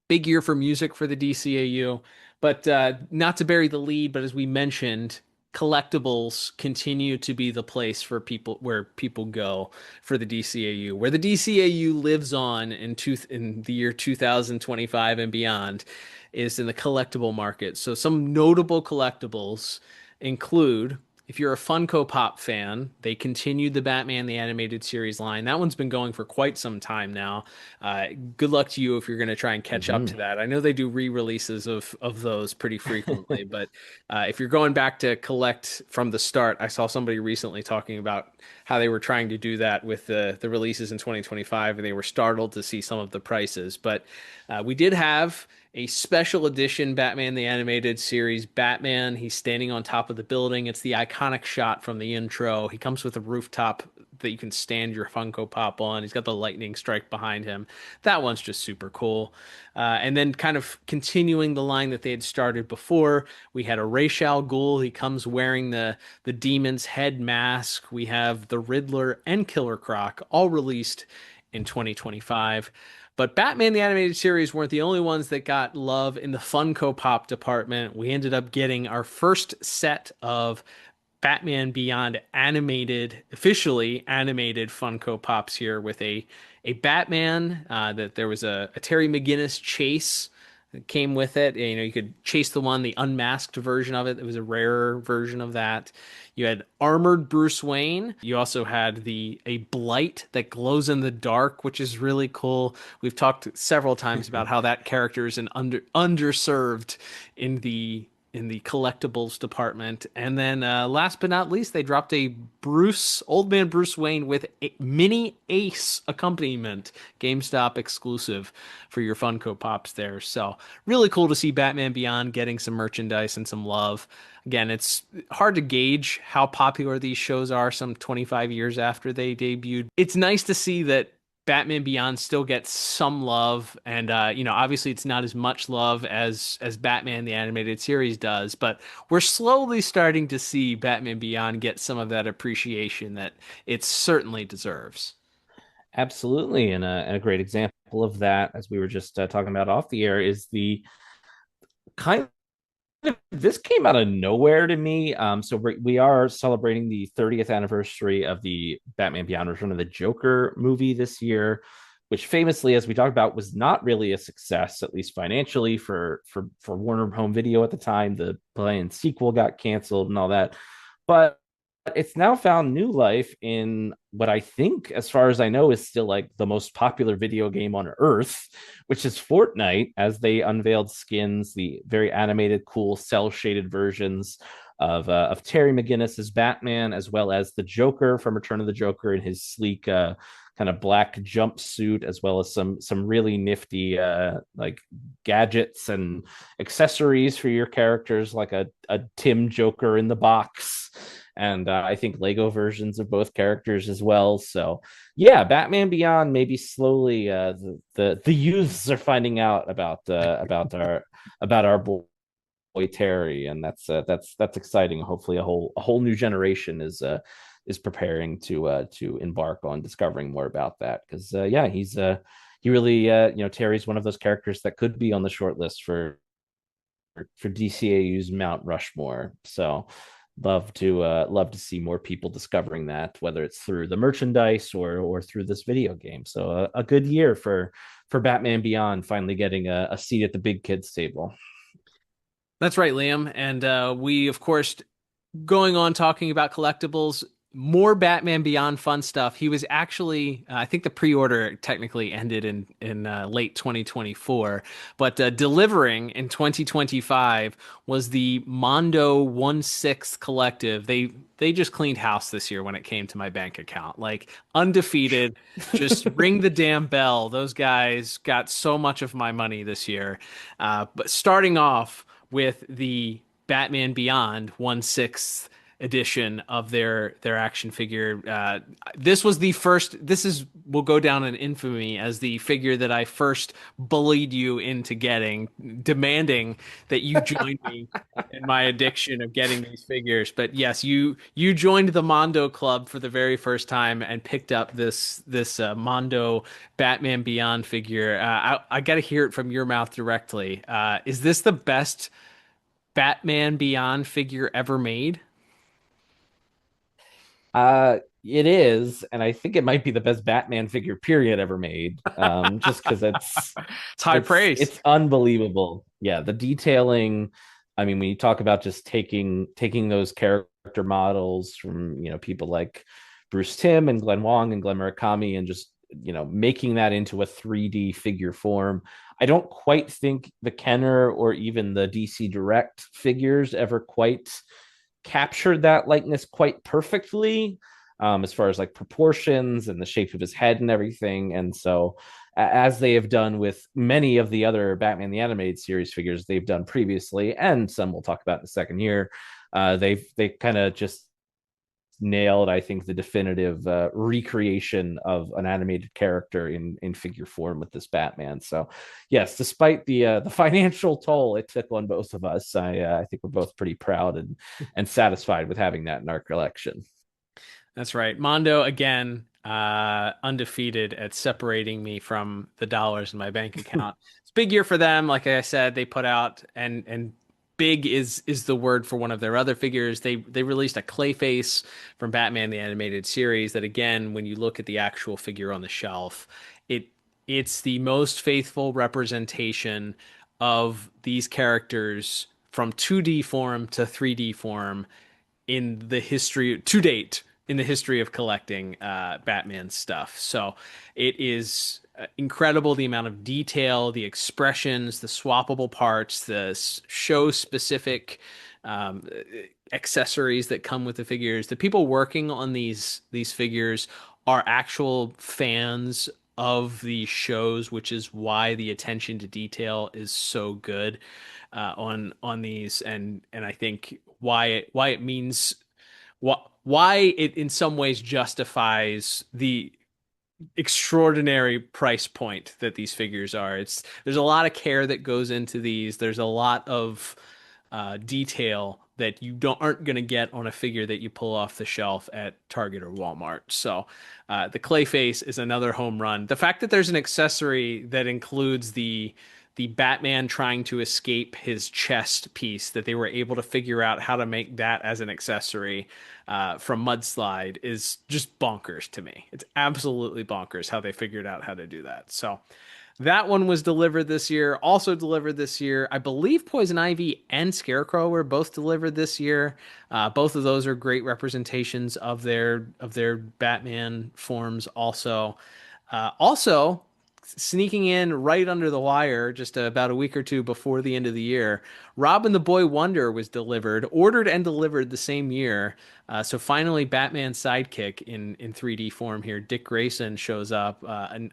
big year for music for the DCAU. But not to bury the lead, but as we mentioned, collectibles continue to be the place for people where people go for the DCAU, where the DCAU lives on in the year 2025 and beyond, is in the collectible market. So some notable collectibles include. If you're a Funko Pop fan, they continued the Batman the Animated Series line. That one's been going for quite some time now. Good luck to you if you're going to try and catch up to Mhm. that. I know they do re-releases of those pretty frequently, but if you're going back to collect from the start, I saw somebody recently talking about how they were trying to do that with the releases in 2025, and they were startled to see some of the prices. But we did have a special edition Batman the Animated Series Batman. He's standing on top of the building. It's the iconic shot from the intro. He comes with a rooftop that you can stand your Funko Pop on. He's got the lightning strike behind him. That one's just super cool. And then kind of continuing the line that they had started before, we had a Ra's al Ghul. He comes wearing the demon's head mask. We have the Riddler and Killer Croc all released in 2025. But Batman the Animated Series weren't the only ones that got love in the Funko Pop department. We ended up getting our first set of Batman Beyond animated, officially animated Funko Pops here with a Batman that there was a Terry McGinnis chase that came with it. You could chase the one, the unmasked version of it. It was a rarer version of that. You had armored Bruce Wayne. You also had the a blight that glows in the dark, which is really cool. We've talked several times about how that character is underserved in the collectibles department. And then last but not least, they dropped a old man Bruce Wayne with a mini Ace accompaniment, GameStop exclusive for your Funko Pops there. So really cool to see Batman Beyond getting some merchandise and some love. Again, it's hard to gauge how popular these shows are some 25 years after they debuted. It's nice to see that Batman Beyond still gets some love, and obviously it's not as much love as Batman the Animated Series does, but we're slowly starting to see Batman Beyond get some of that appreciation that it certainly deserves. Absolutely, and a great example of that, as we were just talking about off the air, is the kind this came out of nowhere to me. So we are celebrating the 30th anniversary of the Batman Beyond Return of the Joker movie this year, which famously, as we talked about, was not really a success, at least financially, for Warner Home Video at the time. The planned sequel got canceled and all that. But it's now found new life in what I think, as far as I know, is still like the most popular video game on earth, which is Fortnite, as they unveiled skins, the very animated, cool, cell shaded versions of Terry McGinnis as Batman, as well as the Joker from Return of the Joker in his sleek kind of black jumpsuit, as well as some really nifty like gadgets and accessories for your characters, like a Tim Joker in the box, and I think Lego versions of both characters as well. So yeah, Batman Beyond, maybe slowly the youths are finding out about our boy Terry, and that's exciting. Hopefully, a whole new generation is preparing to embark on discovering more about that, because yeah, he really Terry's one of those characters that could be on the short list for DCAU's Mount Rushmore. So love to see more people discovering that, whether it's through the merchandise or through this video game. So a good year for Batman Beyond finally getting a seat at the big kids table. That's right, Liam. And we, of course, going on talking about collectibles, more Batman Beyond fun stuff. He was actually, I think the pre-order technically ended in late 2024, but delivering in 2025 was the Mondo 1/6 collective. They just cleaned house this year when it came to my bank account. Like undefeated, just ring the damn bell. Those guys got so much of my money this year. But starting off with the Batman Beyond 1/6 edition of their action figure. This was the first. Will go down in infamy as the figure that I first bullied you into getting, demanding that you join me in my addiction of getting these figures. But yes, you joined the Mondo Club for the very first time and picked up this Mondo Batman Beyond figure. I got to hear it from your mouth directly. Is this the best Batman Beyond figure ever made? It is, and I think it might be the best Batman figure period ever made. Just because It's high praise. it's unbelievable. Yeah, the detailing. I mean, when you talk about just taking those character models from people like Bruce Timm and Glenn Wong and Glenn Murakami, and just making that into a 3D figure form. I don't quite think the Kenner or even the DC Direct figures ever quite captured that likeness quite perfectly, as far as like proportions and the shape of his head and everything. And so, as they have done with many of the other Batman the Animated Series figures they've done previously, and some we'll talk about in the second year, they kind of just nailed, I think, the definitive recreation of an animated character in figure form with this Batman. So, yes, despite the financial toll it took on both of us, I think we're both pretty proud and satisfied with having that in our collection. That's right. Mondo again, undefeated at separating me from the dollars in my bank account. It's a big year for them. Like I said, they put out and big is the word for one of their other figures. They released a Clayface from Batman the Animated Series that, again, when you look at the actual figure on the shelf, it's the most faithful representation of these characters from 2D form to 3D form in the history to date in the history of collecting Batman stuff. So it is incredible the amount of detail, the expressions, the swappable parts, the show specific um, accessories that come with the figures. The people working on these figures are actual fans of these shows, which is why the attention to detail is so good on these, and I think why it means why it in some ways justifies the extraordinary price point that these figures are. There's a lot of care that goes into these. There's a lot of detail that you aren't going to get on a figure that you pull off the shelf at Target or Walmart. So the Clayface is another home run. The fact that there's an accessory that includes the Batman trying to escape his chest piece, that they were able to figure out how to make that as an accessory from Mudslide, is just bonkers to me. It's absolutely bonkers how they figured out how to do that. So that one was delivered this year. Also delivered this year, I believe Poison Ivy and Scarecrow were both delivered this year. Both of those are great representations of their Batman forms. Also, sneaking in right under the wire just about a week or two before the end of the year. Robin the Boy Wonder was ordered and delivered the same year. So finally, Batman's sidekick in 3D form here, Dick Grayson, shows up.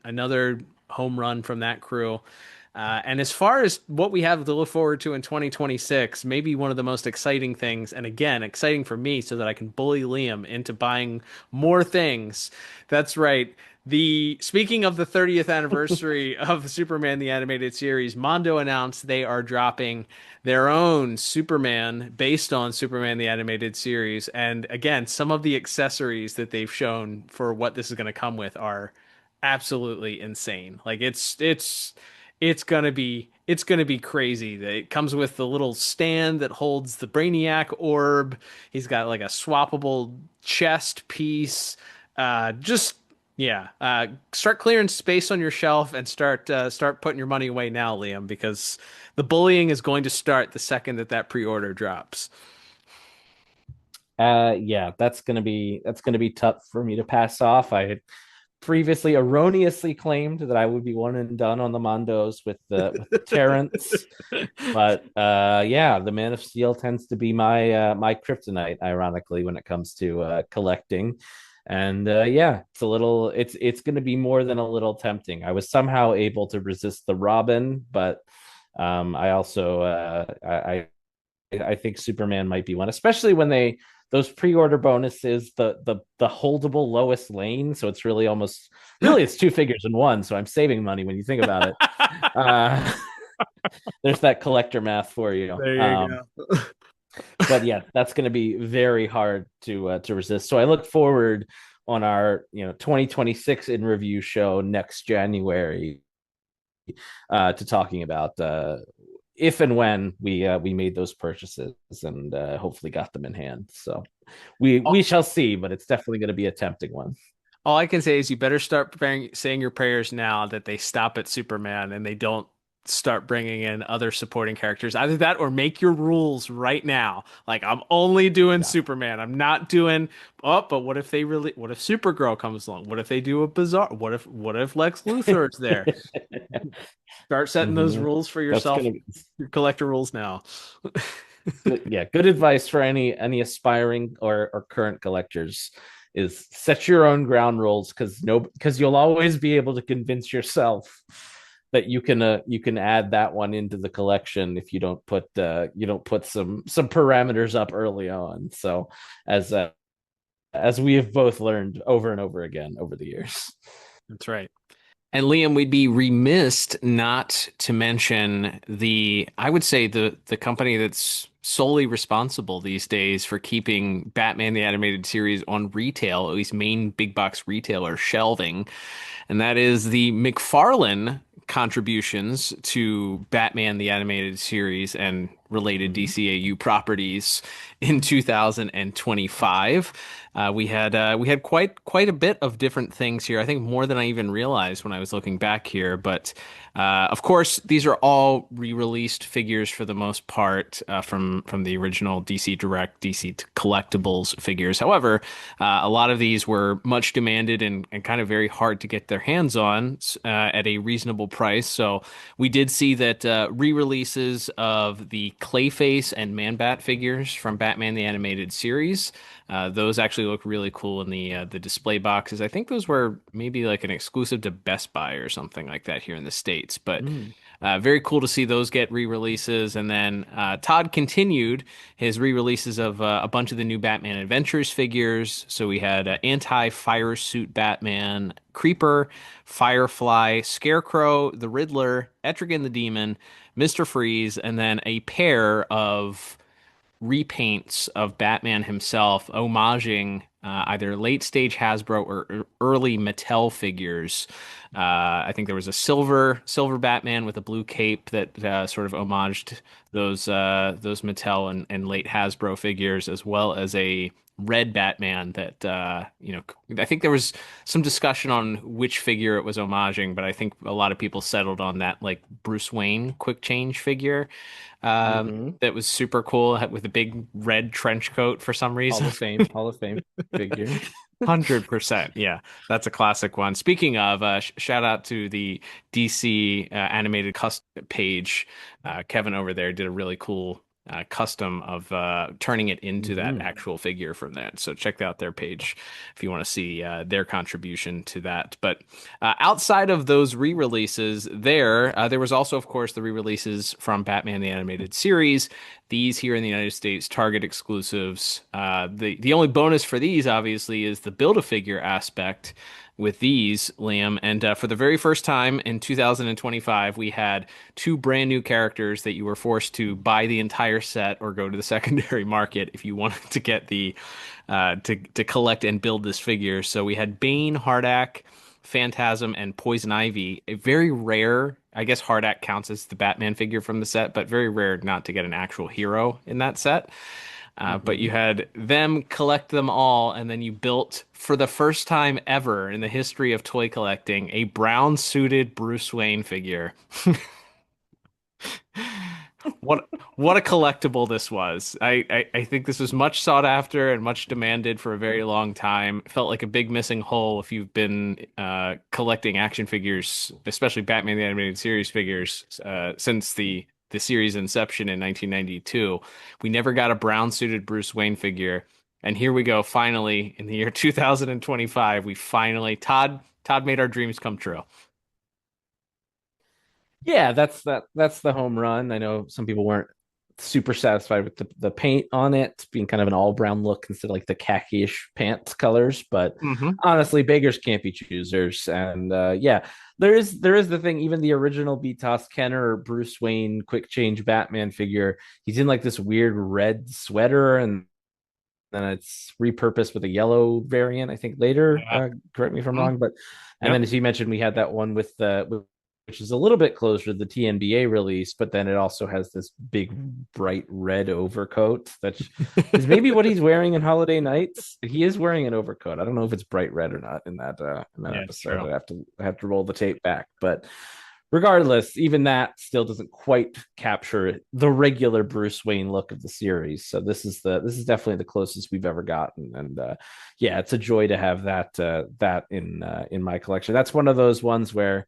Another home run from that crew. And as far as what we have to look forward to in 2026, maybe one of the most exciting things, and again, exciting for me so that I can bully Liam into buying more things. That's right. Speaking of the 30th anniversary of Superman the Animated Series, Mondo announced they are dropping their own Superman based on Superman the Animated Series. And again, some of the accessories that they've shown for what this is going to come with are absolutely insane. Like it's gonna be crazy. It comes with the little stand that holds the Brainiac orb. He's got like a swappable chest piece. Just yeah. Start clearing space on your shelf and start putting your money away now, Liam, because the bullying is going to start the second that pre-order drops. Yeah, that's gonna be tough for me to pass off. I had previously erroneously claimed that I would be one and done on the Mondos with the Terrence. But yeah, the Man of Steel tends to be my kryptonite, ironically, when it comes to collecting. And yeah, it's going to be more than a little tempting. I was somehow able to resist the Robin, but I also I think Superman might be one, especially when those pre-order bonuses, the holdable Lois Lane. So it's really it's two figures in one. So I'm saving money when you think about it. Uh, there's that collector math for you. There you go. But yeah, that's going to be very hard to resist. So I look forward on our 2026 in review show next January to talking about if and when we made those purchases and hopefully got them in hand. So we shall see, but it's definitely going to be a tempting one. All I can say is you better start saying your prayers now that they stop at Superman and they don't start bringing in other supporting characters. Either that or make your rules right now. Like, I'm only doing Superman. I'm not doing, but what if what if Supergirl comes along? What if they do a bizarre, what if Lex Luthor is there? Start setting those Mhm. rules for That's yourself. gonna be Your collector rules now. yeah, good advice for any aspiring or current collectors is set your own ground rules because you'll always be able to convince yourself that you can add that one into the collection if you don't put some parameters up early on. So as we have both learned over and over again over the years. That's right. And Liam, we'd be remiss not to mention I would say the company that's solely responsible these days for keeping Batman the Animated Series on retail, at least main big box retailer shelving, and that is the McFarlane contributions to Batman the Animated Series and related DCAU properties in 2025. We had quite a bit of different things here. I think more than I even realized when I was looking back here. But of course, these are all re-released figures for the most part from the original DC Direct, DC Collectibles figures. However, a lot of these were much demanded and kind of very hard to get their hands on at a reasonable price. So we did see that re-releases of the Clayface and Man-Bat figures from Batman the Animated Series. Those actually look really cool in the display boxes. I think those were maybe like an exclusive to Best Buy or something like that here in the States. But very cool to see those get re-releases. And then Todd continued his re-releases of a bunch of the new Batman Adventures figures. So we had Anti-Fire Suit Batman, Creeper, Firefly, Scarecrow, the Riddler, Etrigan the Demon, Mr. Freeze, and then a pair of repaints of Batman himself, homaging either late stage Hasbro or early Mattel figures. I think there was a silver Batman with a blue cape that sort of homaged those Mattel and late Hasbro figures, as well as a red Batman that I think there was some discussion on which figure it was homaging, but I think a lot of people settled on that like Bruce Wayne quick change figure that was super cool with a big red trench coat for some reason. Hall of Fame figure. 100%. Yeah, that's a classic one. Speaking of, shout out to the DC animated custom page. Kevin over there did a really cool custom of turning it into that Mhm. actual figure from that. So check out their page if you want to see their contribution to that. But outside of those re-releases, there was also, of course, the re-releases from Batman the Animated Series. These here in the United States, Target exclusives. The only bonus for these, obviously, is the Build-A-Figure aspect with these, Liam. And for the very first time in 2025, we had two brand new characters that you were forced to buy the entire set or go to the secondary market if you wanted to get the to collect and build this figure. So we had Bane, Hardak, Phantasm, and Poison Ivy. A very rare, I guess Hardak counts as the Batman figure from the set, but very rare not to get an actual hero in that set. But you Mhm. had them collect them all, and then you built, for the first time ever in the history of toy collecting, a brown suited Bruce Wayne figure. What a collectible this was. I think this was much sought after and much demanded for a very long time. Felt like a big missing hole if you've been collecting action figures, especially Batman the Animated Series figures, since the series inception in 1992. We never got a brown suited Bruce Wayne figure, and here we go. Finally, in the year 2025, we finally Todd made our dreams come true. Yeah, that's the home run. I know some people weren't super satisfied with the paint on it being kind of an all brown look instead of like the khaki-ish pants colors, but Hmm. honestly, beggars can't be choosers. And yeah, there is the thing. Even the original BTOS Kenner Bruce Wayne quick change Batman figure, he's in like this weird red sweater, and then it's repurposed with a yellow variant, I think later. Yeah. Correct me if I'm Mhm. wrong, but and then Yep. as you mentioned, we had that one with which is a little bit closer to the TNBA release, but then it also has this big bright red overcoat that is maybe what he's wearing in Holiday Nights. He is wearing an overcoat. I don't know if it's bright red or not in that Yeah, it's episode. true. I have to roll the tape back, but regardless, even that still doesn't quite capture the regular Bruce Wayne look of the series. So this is definitely the closest we've ever gotten, and yeah, it's a joy to have that in my collection. That's one of those ones where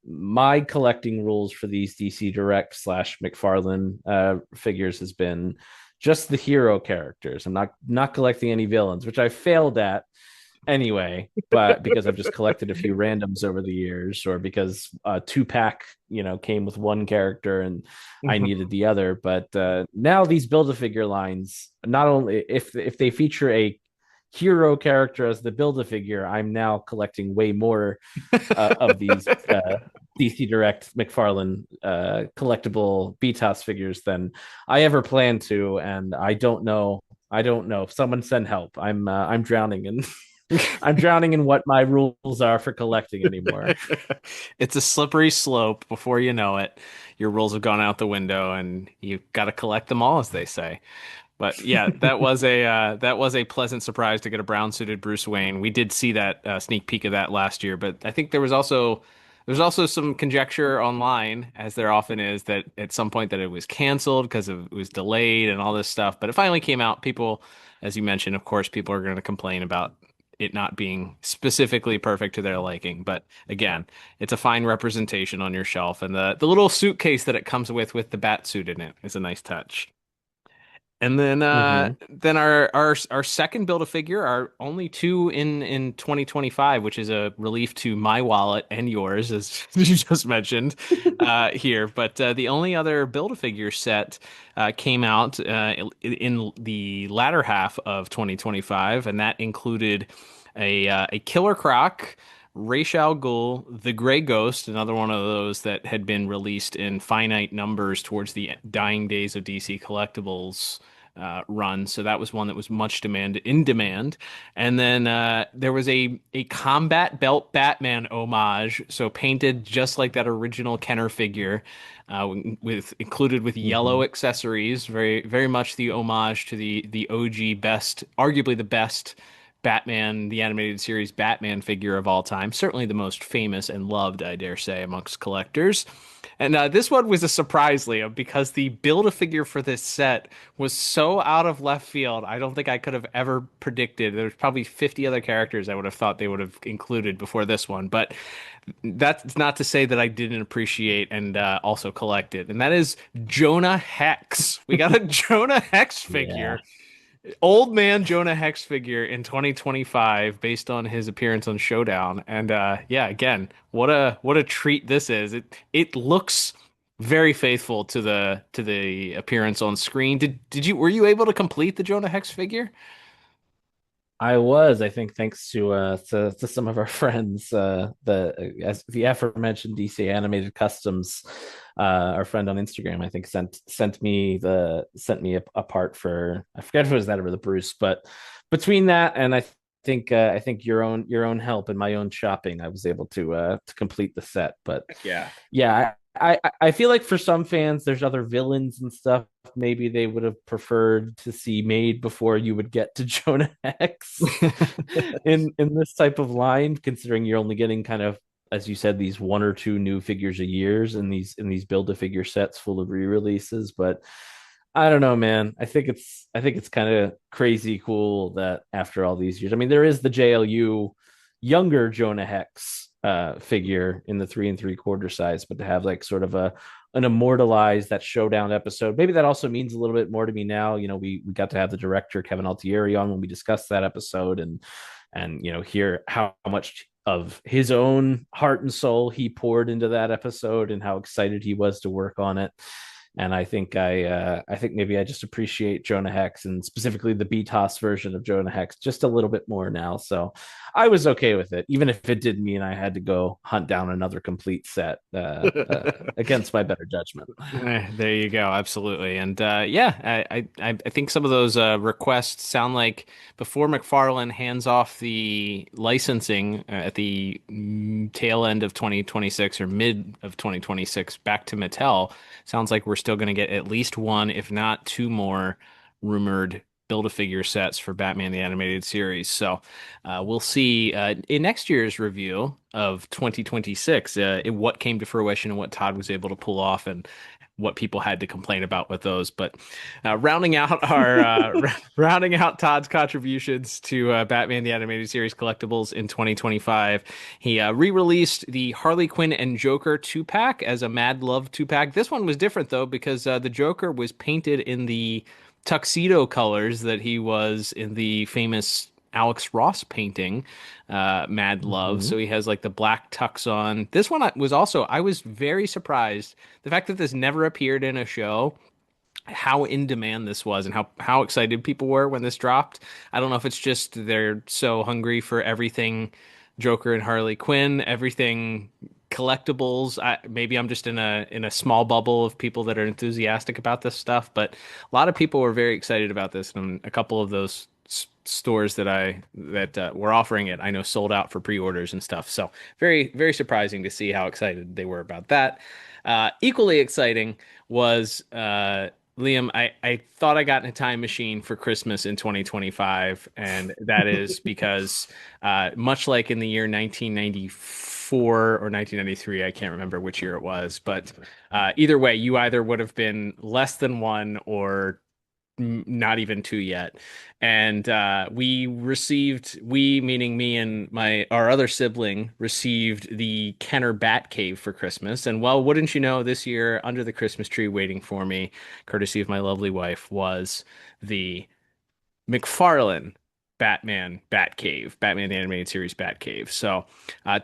my collecting rules for these DC Direct slash McFarlane figures has been just the hero characters. I'm not collecting any villains, which I failed at anyway, but because I've just collected a few randoms over the years, or because two pack, came with one character and I needed the other. But now these build a figure lines, not only if they feature a hero character as the build a figure, I'm now collecting way more of these DC Direct McFarlane collectible BTOS figures than I ever planned to, and I don't know. I don't know. If someone send help, I'm drowning in I'm drowning in what my rules are for collecting anymore. It's a slippery slope. Before you know it, your rules have gone out the window, and you've got to collect them all, as they say. But yeah, that was a pleasant surprise to get a brown suited Bruce Wayne. We did see that sneak peek of that last year, but I think there's also some conjecture online, as there often is, that at some point that it was canceled because it was delayed and all this stuff. But it finally came out. People, as you mentioned, of course, people are going to complain about it not being specifically perfect to their liking. But again, it's a fine representation on your shelf, and the little suitcase that it comes with the bat suit in it is a nice touch. And Mm-hmm. then our second build a figure, our only two in 2025, which is a relief to my wallet and yours, as you just mentioned here. But the only other build a figure set came out in the latter half of 2025, and that included a Killer Croc. Ra's al Ghul, the Gray Ghost, another one of those that had been released in finite numbers towards the dying days of DC Collectibles run. So that was one that was much in demand. And then there was a combat belt Batman homage, so painted just like that original Kenner figure, with included with yellow Mm-hmm. accessories, very very much the homage to the OG best, arguably the best Batman, the animated series Batman figure of all time. Certainly the most famous and loved, I dare say, amongst collectors. And this one was a surprise, Liam, because the build-a-figure for this set was so out of left field. I don't think I could have ever predicted. There's probably 50 other characters I would have thought they would have included before this one. But that's not to say that I didn't appreciate and also collect it. And that is Jonah Hex. We got a Jonah Hex Yeah. figure. Old man Jonah Hex figure in 2025 based on his appearance on Showdown. And yeah, again, what a treat this is. It looks very faithful to the appearance on screen. Did you were you able to complete the Jonah Hex figure? I think thanks to some of our friends, as the aforementioned DC Animated Customs, our friend on Instagram, I think sent me a part for, I forget if it was that or the Bruce, but between that and I think your own help and my own shopping, I was able to complete the set. But Yeah. yeah, I feel like for some fans, there's other villains and stuff maybe they would have preferred to see made before you would get to Jonah Hex in this type of line, considering you're only getting kind of, as you said, these one or two new figures a years in these build a figure sets full of re-releases. But I don't know, man. I think it's kind of crazy cool that after all these years, I mean, there is the JLU younger Jonah Hex figure in the 3 3/4 size, but to have like sort of a an immortalized that showdown episode, maybe that also means a little bit more to me now. You know, we got to have the director Kevin Altieri on when we discussed that episode, and you know, hear how much of his own heart and soul he poured into that episode and how excited he was to work on it. And I think maybe I just appreciate Jonah Hex and specifically the BTOS version of Jonah Hex just a little bit more now. So I was okay with it, even if it did mean I had to go hunt down another complete set against my better judgment. There you go, absolutely, and yeah, I think some of those requests sound like before McFarlane hands off the licensing at the tail end of 2026 or mid of 2026 back to Mattel. Sounds like we're still going to get at least one, if not two more, rumored Build-A-Figure sets for Batman the Animated Series. So we'll see in next year's review of 2026 what came to fruition and what Todd was able to pull off and what people had to complain about with those. But rounding out our rounding out Todd's contributions to Batman the Animated Series collectibles in 2025, he re-released the Harley Quinn and Joker 2-pack as a Mad Love 2-pack. This one was different though because the Joker was painted in the tuxedo colors that he was in the famous Alex Ross painting, Mad Love. Mm-hmm. So he has like the black tux on. This one was also, I was very surprised. The fact that this never appeared in a show, how in demand this was and how excited people were when this dropped. I don't know if it's just they're so hungry for everything Joker and Harley Quinn, everything collectibles. Maybe I'm just in a small bubble of people that are enthusiastic about this stuff, but a lot of people were very excited about this, and a couple of those stores that were offering it, I know sold out for pre-orders and stuff. So very surprising to see how excited they were about that. Equally exciting was Liam, I thought I got in a time machine for Christmas in 2025, and that is because much like in the year 1994 or 1993, I can't remember which year it was, but either way, you either would have been less than one or not even two yet. And we meaning me and our other sibling received the Kenner Bat Cave for Christmas. And well, wouldn't you know, this year under the Christmas tree waiting for me, courtesy of my lovely wife, was the McFarlane Batman the Animated Series Batcave. So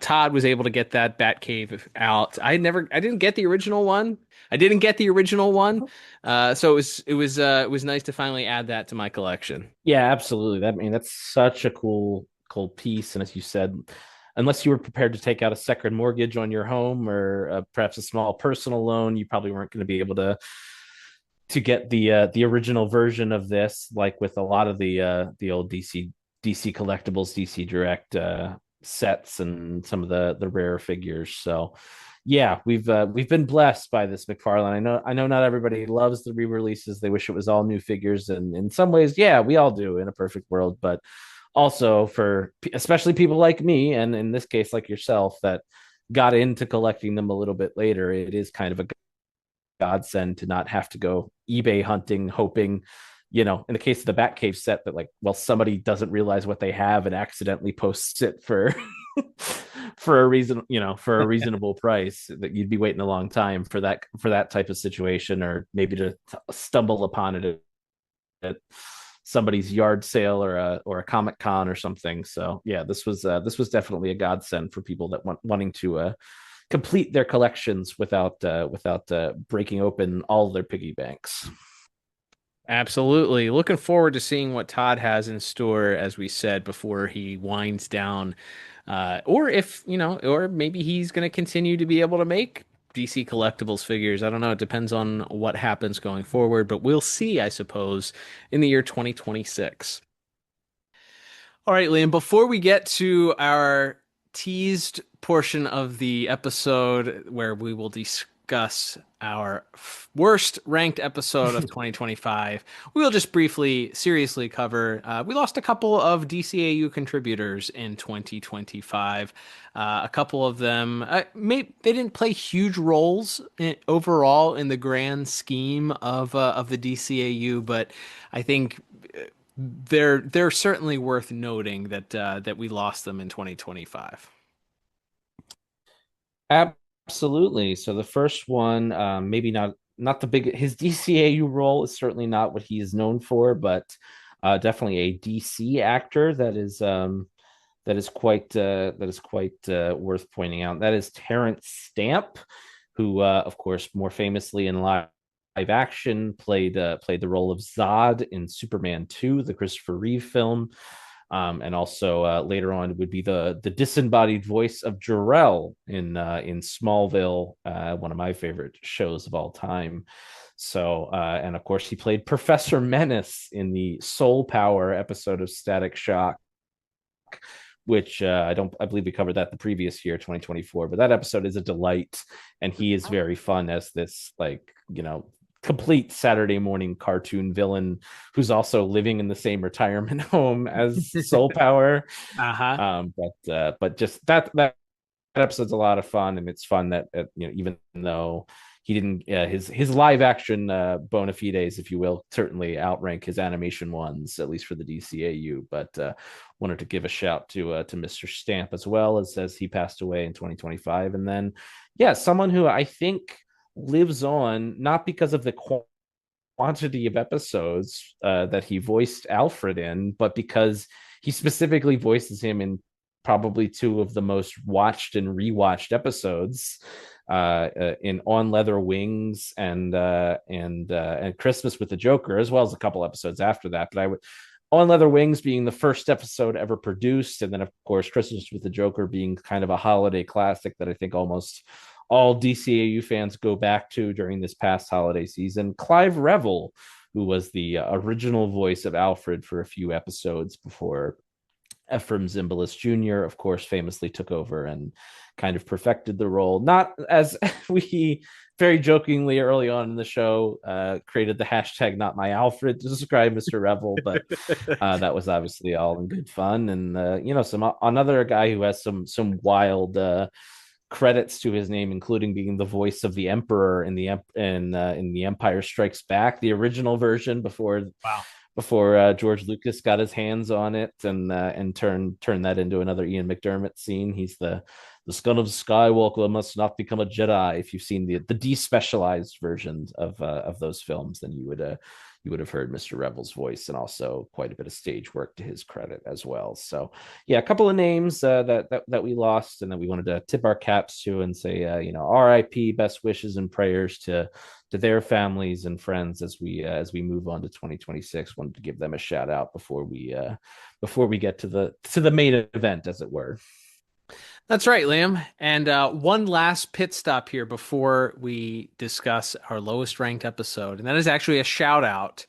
Todd was able to get that Batcave out. I didn't get the original one. I didn't get the original one. So it was nice to finally add that to my collection. Yeah, absolutely. That, I mean, that's such a cool piece. And as you said, unless you were prepared to take out a second mortgage on your home or perhaps a small personal loan, you probably weren't going to be able to get the original version of this, like with a lot of the old DC collectibles, DC Direct sets, and some of the rare figures. So yeah, we've been blessed by this McFarlane. I know not everybody loves the re-releases. They wish it was all new figures, and in some ways, yeah, we all do in a perfect world. But also for especially people like me, and in this case, like yourself, that got into collecting them a little bit later, it is kind of a godsend to not have to go eBay hunting, hoping, in the case of the Batcave set, that like, well, somebody doesn't realize what they have and accidentally posts it for for a reason, for a reasonable price, that you'd be waiting a long time for that type of situation, or maybe to stumble upon it at somebody's yard sale or a Comic Con or something. So yeah, this was definitely a godsend for people that wanting to complete their collections without breaking open all their piggy banks. Absolutely. Looking forward to seeing what Todd has in store, as we said, before he winds down. Or if, or maybe he's going to continue to be able to make DC collectibles figures. I don't know. It depends on what happens going forward, but we'll see, I suppose, in the year 2026. All right, Liam, before we get to our teased portion of the episode where we will discuss our worst ranked episode of 2025, we will just briefly, seriously cover we lost a couple of DCAU contributors in 2025. A couple of them, they didn't play huge roles overall in the grand scheme of the DCAU, but I think they're certainly worth noting that we lost them in 2025. Absolutely. So the first one, maybe not the big. His DCAU role is certainly not what he is known for, but definitely a DC actor that is quite worth pointing out. That is Terrence Stamp, who, of course, more famously in live action played the role of Zod in Superman 2, the Christopher Reeve film. And also later on would be the disembodied voice of Jor-El in Smallville, one of my favorite shows of all time. So, and of course, he played Professor Menace in the Soul Power episode of Static Shock, which I believe we covered that the previous year, 2024. But that episode is a delight, and he is very fun as this, like, complete Saturday morning cartoon villain who's also living in the same retirement home as Soul Power. But just that episode's a lot of fun, and it's fun that even though he didn't, his live action bona fides, if you will, certainly outrank his animation ones, at least for the DCAU. But wanted to give a shout to Mr. Stamp as well, as he passed away in 2025. And then someone who I think lives on, not because of the quantity of episodes that he voiced Alfred in, but because he specifically voices him in probably two of the most watched and rewatched episodes, in On Leather Wings and Christmas with the Joker, as well as a couple episodes after that. But On Leather Wings being the first episode ever produced, and then of course Christmas with the Joker being kind of a holiday classic that I think almost all DCAU fans go back to during this past holiday season. Clive Revel, who was the original voice of Alfred for a few episodes before Ephraim Zimbalist Jr., of course, famously took over and kind of perfected the role. Not as we very jokingly early on in the show created the hashtag Not My Alfred to describe Mr. Revel, but that was obviously all in good fun. And another guy who has some wild credits to his name, including being the voice of the Emperor in the Empire Strikes Back, the original version before George Lucas got his hands on it and turned that into another Ian McDermott scene. He's the son of Skywalker must not become a Jedi. If you've seen the despecialized versions of those films, then you would have heard Mr. Revel's voice, and also quite a bit of stage work to his credit as well. So yeah, a couple of names that we lost, and that we wanted to tip our caps to and say, R.I.P. Best wishes and prayers to their families and friends as we move on to 2026. Wanted to give them a shout out before we get to the main event, as it were. That's right, Liam. And one last pit stop here before we discuss our lowest ranked episode. And that is actually a shout out.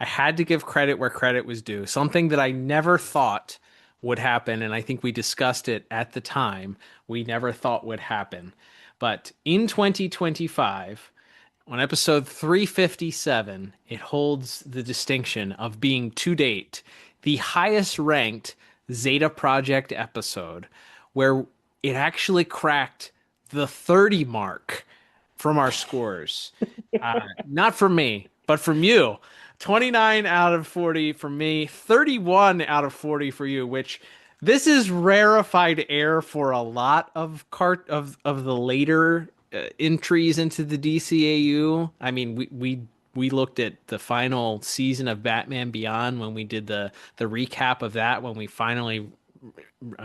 I had to give credit where credit was due. Something that I never thought would happen. And I think we discussed it at the time. We never thought would happen. But in 2025, on episode 357, it holds the distinction of being, to date, the highest ranked Zeta Project episode where it actually cracked the 30 mark from our scores. Not from me, but from you. 29 out of 40 for me, 31 out of 40 for you, which this is rarefied air for a lot of of the later entries into the DCAU. I mean, we looked at the final season of Batman Beyond when we did the recap of that when we finally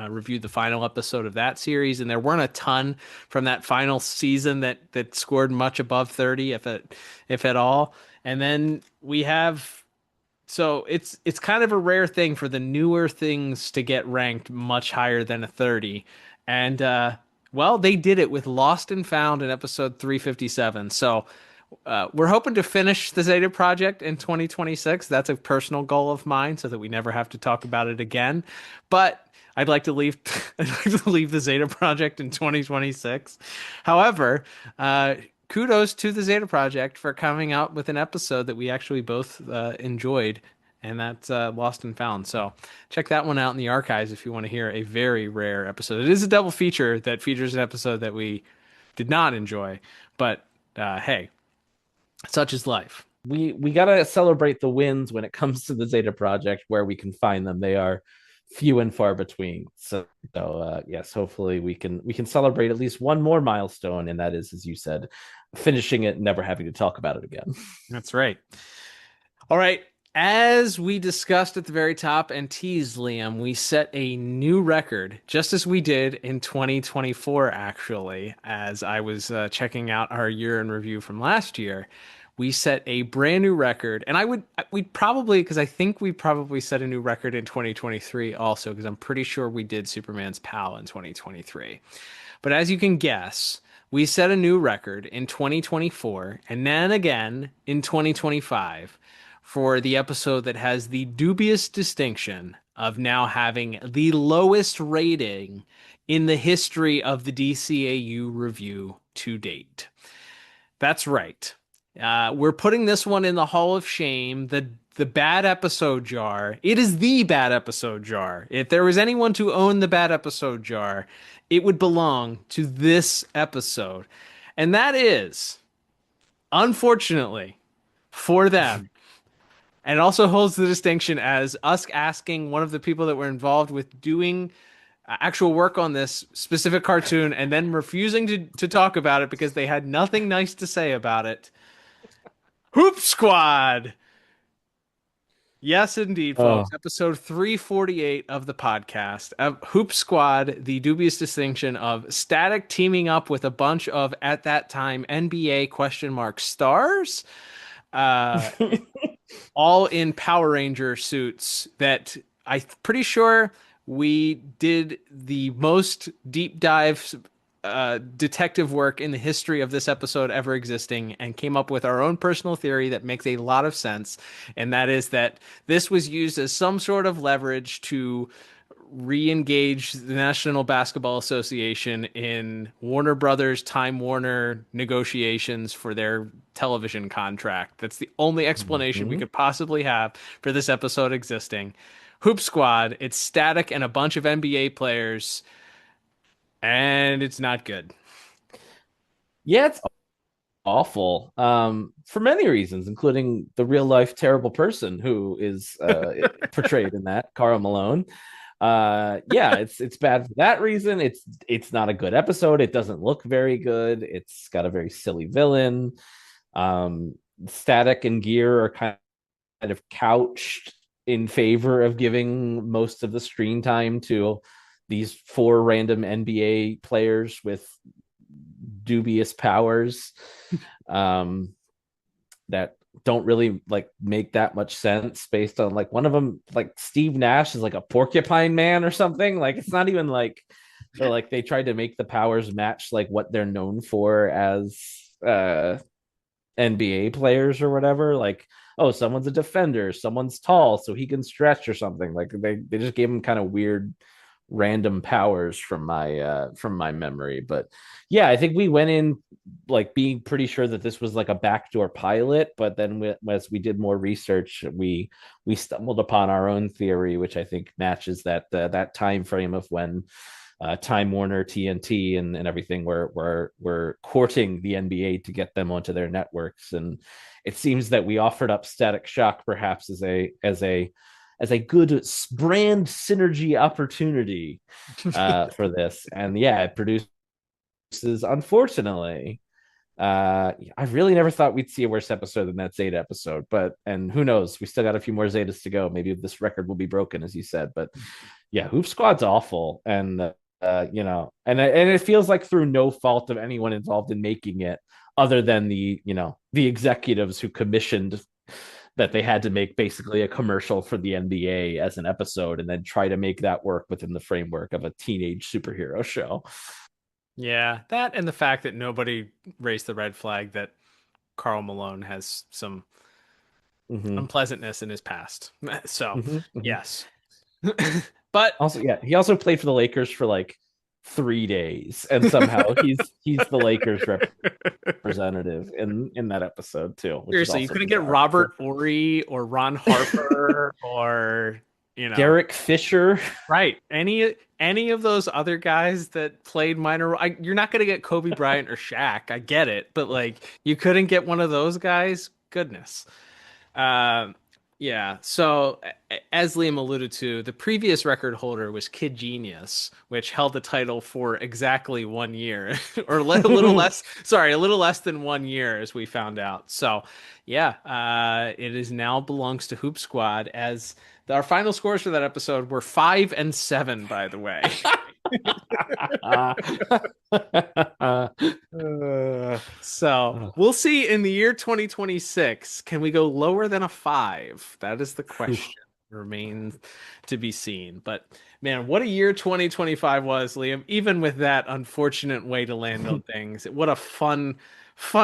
reviewed the final episode of that series, and there weren't a ton from that final season that scored much above 30, if at all. And then we have so it's kind of a rare thing for the newer things to get ranked much higher than a 30. And well, they did it with Lost and Found in episode 357. So we're hoping to finish the Zeta Project in 2026. That's a personal goal of mine, so that we never have to talk about it again. But I'd like to leave. I'd like to leave the Zeta Project in 2026. However, kudos to the Zeta Project for coming out with an episode that we actually both enjoyed, and that's Lost and Found. So check that one out in the archives if you want to hear a very rare episode. It is a double feature that features an episode that we did not enjoy, but hey, such is life. We gotta celebrate the wins when it comes to the Zeta Project where we can find them. They are few and far between. So yes, hopefully we can celebrate at least one more milestone, and that is, as you said, finishing it, and never having to talk about it again. That's right. All right. As we discussed at the very top and teased, Liam, we set a new record, just as we did in 2024, actually, as I was checking out our year in review from last year. We set a brand new record, and we'd probably, because I think we probably set a new record in 2023 also, because I'm pretty sure we did Superman's Pal in 2023. But as you can guess, we set a new record in 2024 and then again in 2025 for the episode that has the dubious distinction of now having the lowest rating in the history of the DCAU review to date. That's right. We're putting this one in the Hall of Shame, the bad episode jar. It is the bad episode jar. If there was anyone to own the bad episode jar, it would belong to this episode. And that is, unfortunately, for them. And it also holds the distinction as us asking one of the people that were involved with doing actual work on this specific cartoon and then refusing to talk about it because they had nothing nice to say about it. Hoop Squad! Yes, indeed, folks. Episode 348 of the podcast. Hoop Squad, the dubious distinction of Static teaming up with a bunch of, at that time, NBA stars. All in Power Ranger suits that I'm pretty sure we did the most deep dive detective work in the history of this episode ever existing, and came up with our own personal theory that makes a lot of sense. And that is that this was used as some sort of leverage to re-engage the National Basketball Association in Warner Brothers, Time Warner negotiations for their television contract. That's the only explanation we could possibly have for this episode existing. Hoop Squad, it's Static and a bunch of NBA players, and it's not good. Yeah, it's awful for many reasons, including the real life terrible person who is portrayed in that, Karl Malone. Yeah, it's bad for that reason. It's not a good episode. It doesn't look very good. It's got a very silly villain. Static and Gear are kind of couched in favor of giving most of the screen time to these four random NBA players with dubious powers that don't really like make that much sense based on like one of them, like Steve Nash is like a porcupine man or something. Like it's not even like, so like they tried to make the powers match like what they're known for as NBA players or whatever. Like, oh, someone's a defender, someone's tall so he can stretch or something. Like they just gave him kind of weird random powers from my memory. But yeah, I think we went in like being pretty sure that this was like a backdoor pilot, but then as we did more research, we stumbled upon our own theory, which I think matches that time frame of when Time Warner, TNT, and everything were courting the NBA to get them onto their networks. And it seems that we offered up Static Shock perhaps as a good brand synergy opportunity for this. And yeah, it produces, unfortunately, I really never thought we'd see a worse episode than that Zeta episode, and who knows, we still got a few more Zetas to go. Maybe this record will be broken, as you said. But yeah, Hoop Squad's awful. And and it feels like through no fault of anyone involved in making it, other than the executives who commissioned that they had to make basically a commercial for the NBA as an episode and then try to make that work within the framework of a teenage superhero show. Yeah, that and the fact that nobody raised the red flag that Karl Malone has some unpleasantness in his past. So, yes. But also, yeah, he also played for the Lakers for like 3 days, and somehow he's the Lakers representative in that episode too. Seriously, you couldn't get Robert Horry or Ron Harper or Derek Fisher, right? Any of those other guys that played minor. You're not going to get Kobe Bryant or Shaq. I get it, but like you couldn't get one of those guys. Goodness. Yeah. So as Liam alluded to, the previous record holder was Kid Genius, which held the title for exactly 1 year, or a little less. Sorry, a little less than 1 year, as we found out. So, yeah, it is now belongs to Hoop Squad. As our final scores for that episode were 5 and 7, by the way. So we'll see in the year 2026. Can we go lower than a 5? That is the question. Remains to be seen. But man, what a year 2025 was, Liam. Even with that unfortunate way to land on things, what a fun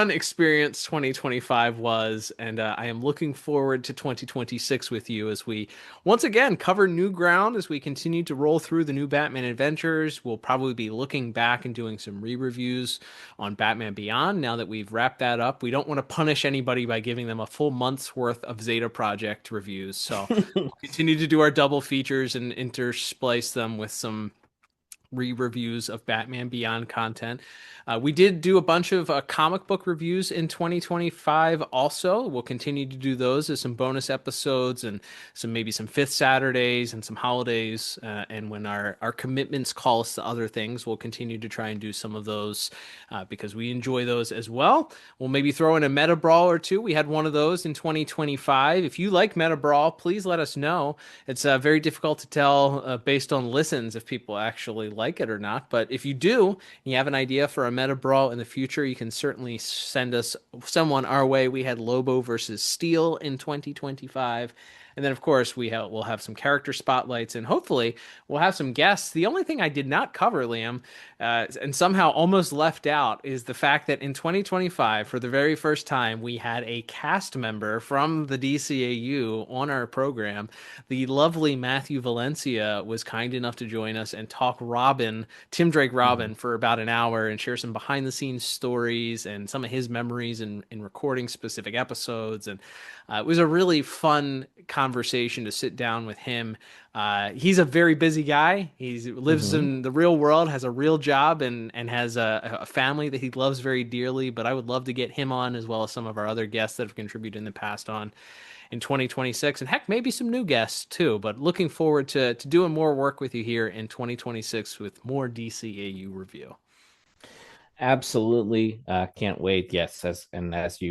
experience 2025 was, and I am looking forward to 2026 with you as we once again cover new ground as we continue to roll through the new Batman adventures. We'll probably be looking back and doing some re-reviews on Batman Beyond now that we've wrapped that up. We don't want to punish anybody by giving them a full month's worth of Zeta Project reviews, so we'll continue to do our double features and intersplice them with some re-reviews of Batman Beyond content. We did do a bunch of comic book reviews in 2025 also. We'll continue to do those as some bonus episodes and maybe some Fifth Saturdays and some holidays. And when our commitments call us to other things, we'll continue to try and do some of those because we enjoy those as well. We'll maybe throw in a Meta Brawl or two. We had one of those in 2025. If you like Meta Brawl, please let us know. It's very difficult to tell based on listens if people actually like it or not. But if you do, and you have an idea for a Meta Brawl in the future, you can certainly send us someone our way. We had Lobo versus Steel in 2025. And then, of course, we'll have some character spotlights, and hopefully we'll have some guests. The only thing I did not cover, Liam, and somehow almost left out, is the fact that in 2025, for the very first time, we had a cast member from the DCAU on our program. The lovely Matthew Valencia was kind enough to join us and talk Tim Drake Robin, for about an hour and share some behind-the-scenes stories and some of his memories in recording specific episodes. And it was a really fun conversation to sit down with him. He's a very busy guy. He lives in the real world, has a real job, and has a family that he loves very dearly. But I would love to get him on, as well as some of our other guests that have contributed in the past on in 2026. And heck, maybe some new guests too. But looking forward to doing more work with you here in 2026 with more DCAU review. Absolutely. Can't wait. Yes. As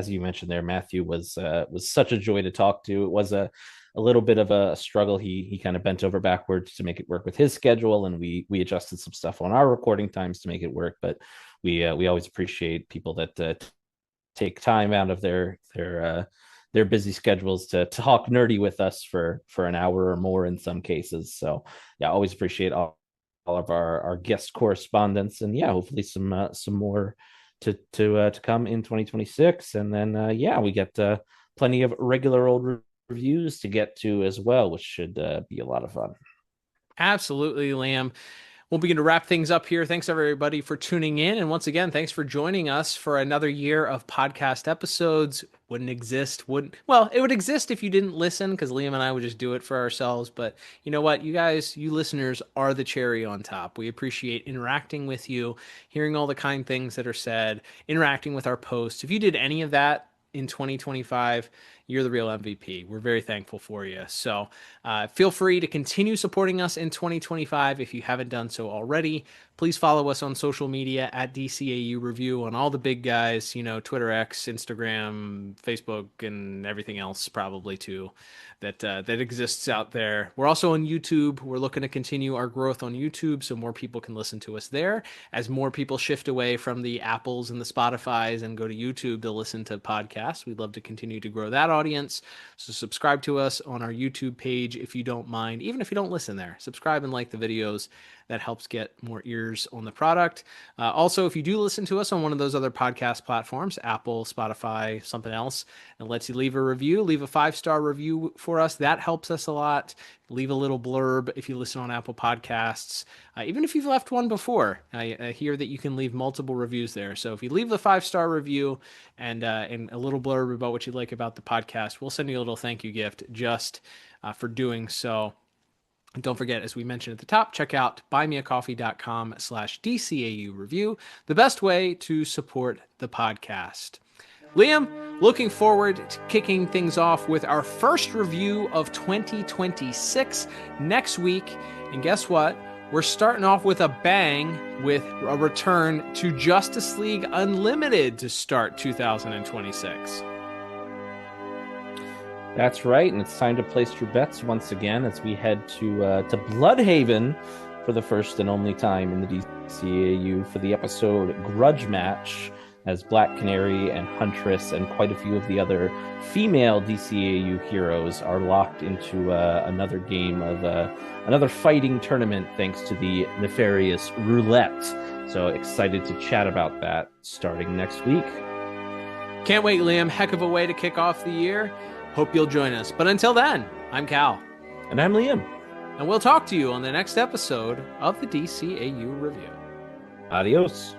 you mentioned there, Matthew was such a joy to talk to. It was a little bit of a struggle. He kind of bent over backwards to make it work with his schedule, and we adjusted some stuff on our recording times to make it work. But we always appreciate people that take time out of their busy schedules to talk nerdy with us for an hour or more in some cases. So yeah, always appreciate all of our guest correspondence, and yeah, hopefully some more to come in 2026. And then we get plenty of regular old reviews to get to as well, which should be a lot of fun. Absolutely, Liam. We'll begin to wrap things up here. Thanks everybody for tuning in. And once again, thanks for joining us for another year of podcast episodes. It would exist if you didn't listen, because Liam and I would just do it for ourselves. But you know what? You guys, you listeners are the cherry on top. We appreciate interacting with you, hearing all the kind things that are said, interacting with our posts. If you did any of that in 2025, you're the real MVP. We're very thankful for you. So feel free to continue supporting us in 2025 if you haven't done so already. Please follow us on social media at DCAU Review on all the big guys, Twitter, X, Instagram, Facebook, and everything else probably too that exists out there. We're also on YouTube. We're looking to continue our growth on YouTube so more people can listen to us there. As more people shift away from the Apples and the Spotifys and go to YouTube to listen to podcasts, we'd love to continue to grow that audience. So subscribe to us on our YouTube page if you don't mind. Even if you don't listen there, subscribe and like the videos. That helps get more ears on the product. Also, if you do listen to us on one of those other podcast platforms, Apple, Spotify, something else, and lets you leave a review, leave a 5-star review for us. That helps us a lot. Leave a little blurb if you listen on Apple Podcasts. Even if you've left one before, I hear that you can leave multiple reviews there. So if you leave the 5-star review and a little blurb about what you like about the podcast, we'll send you a little thank you gift just for doing so. And don't forget, as we mentioned at the top, check out buymeacoffee.com/DCAU review, the best way to support the podcast. Liam, looking forward to kicking things off with our first review of 2026 next week. And guess what? We're starting off with a bang with a return to Justice League Unlimited to start 2026. That's right, and it's time to place your bets once again as we head to Bloodhaven for the first and only time in the DCAU for the episode Grudge Match, as Black Canary and Huntress and quite a few of the other female DCAU heroes are locked into another game of another fighting tournament thanks to the nefarious roulette. So excited to chat about that starting next week. Can't wait, Liam. Heck of a way to kick off the year. Hope you'll join us. But until then, I'm Cal. And I'm Liam. And we'll talk to you on the next episode of the DCAU Review. Adios.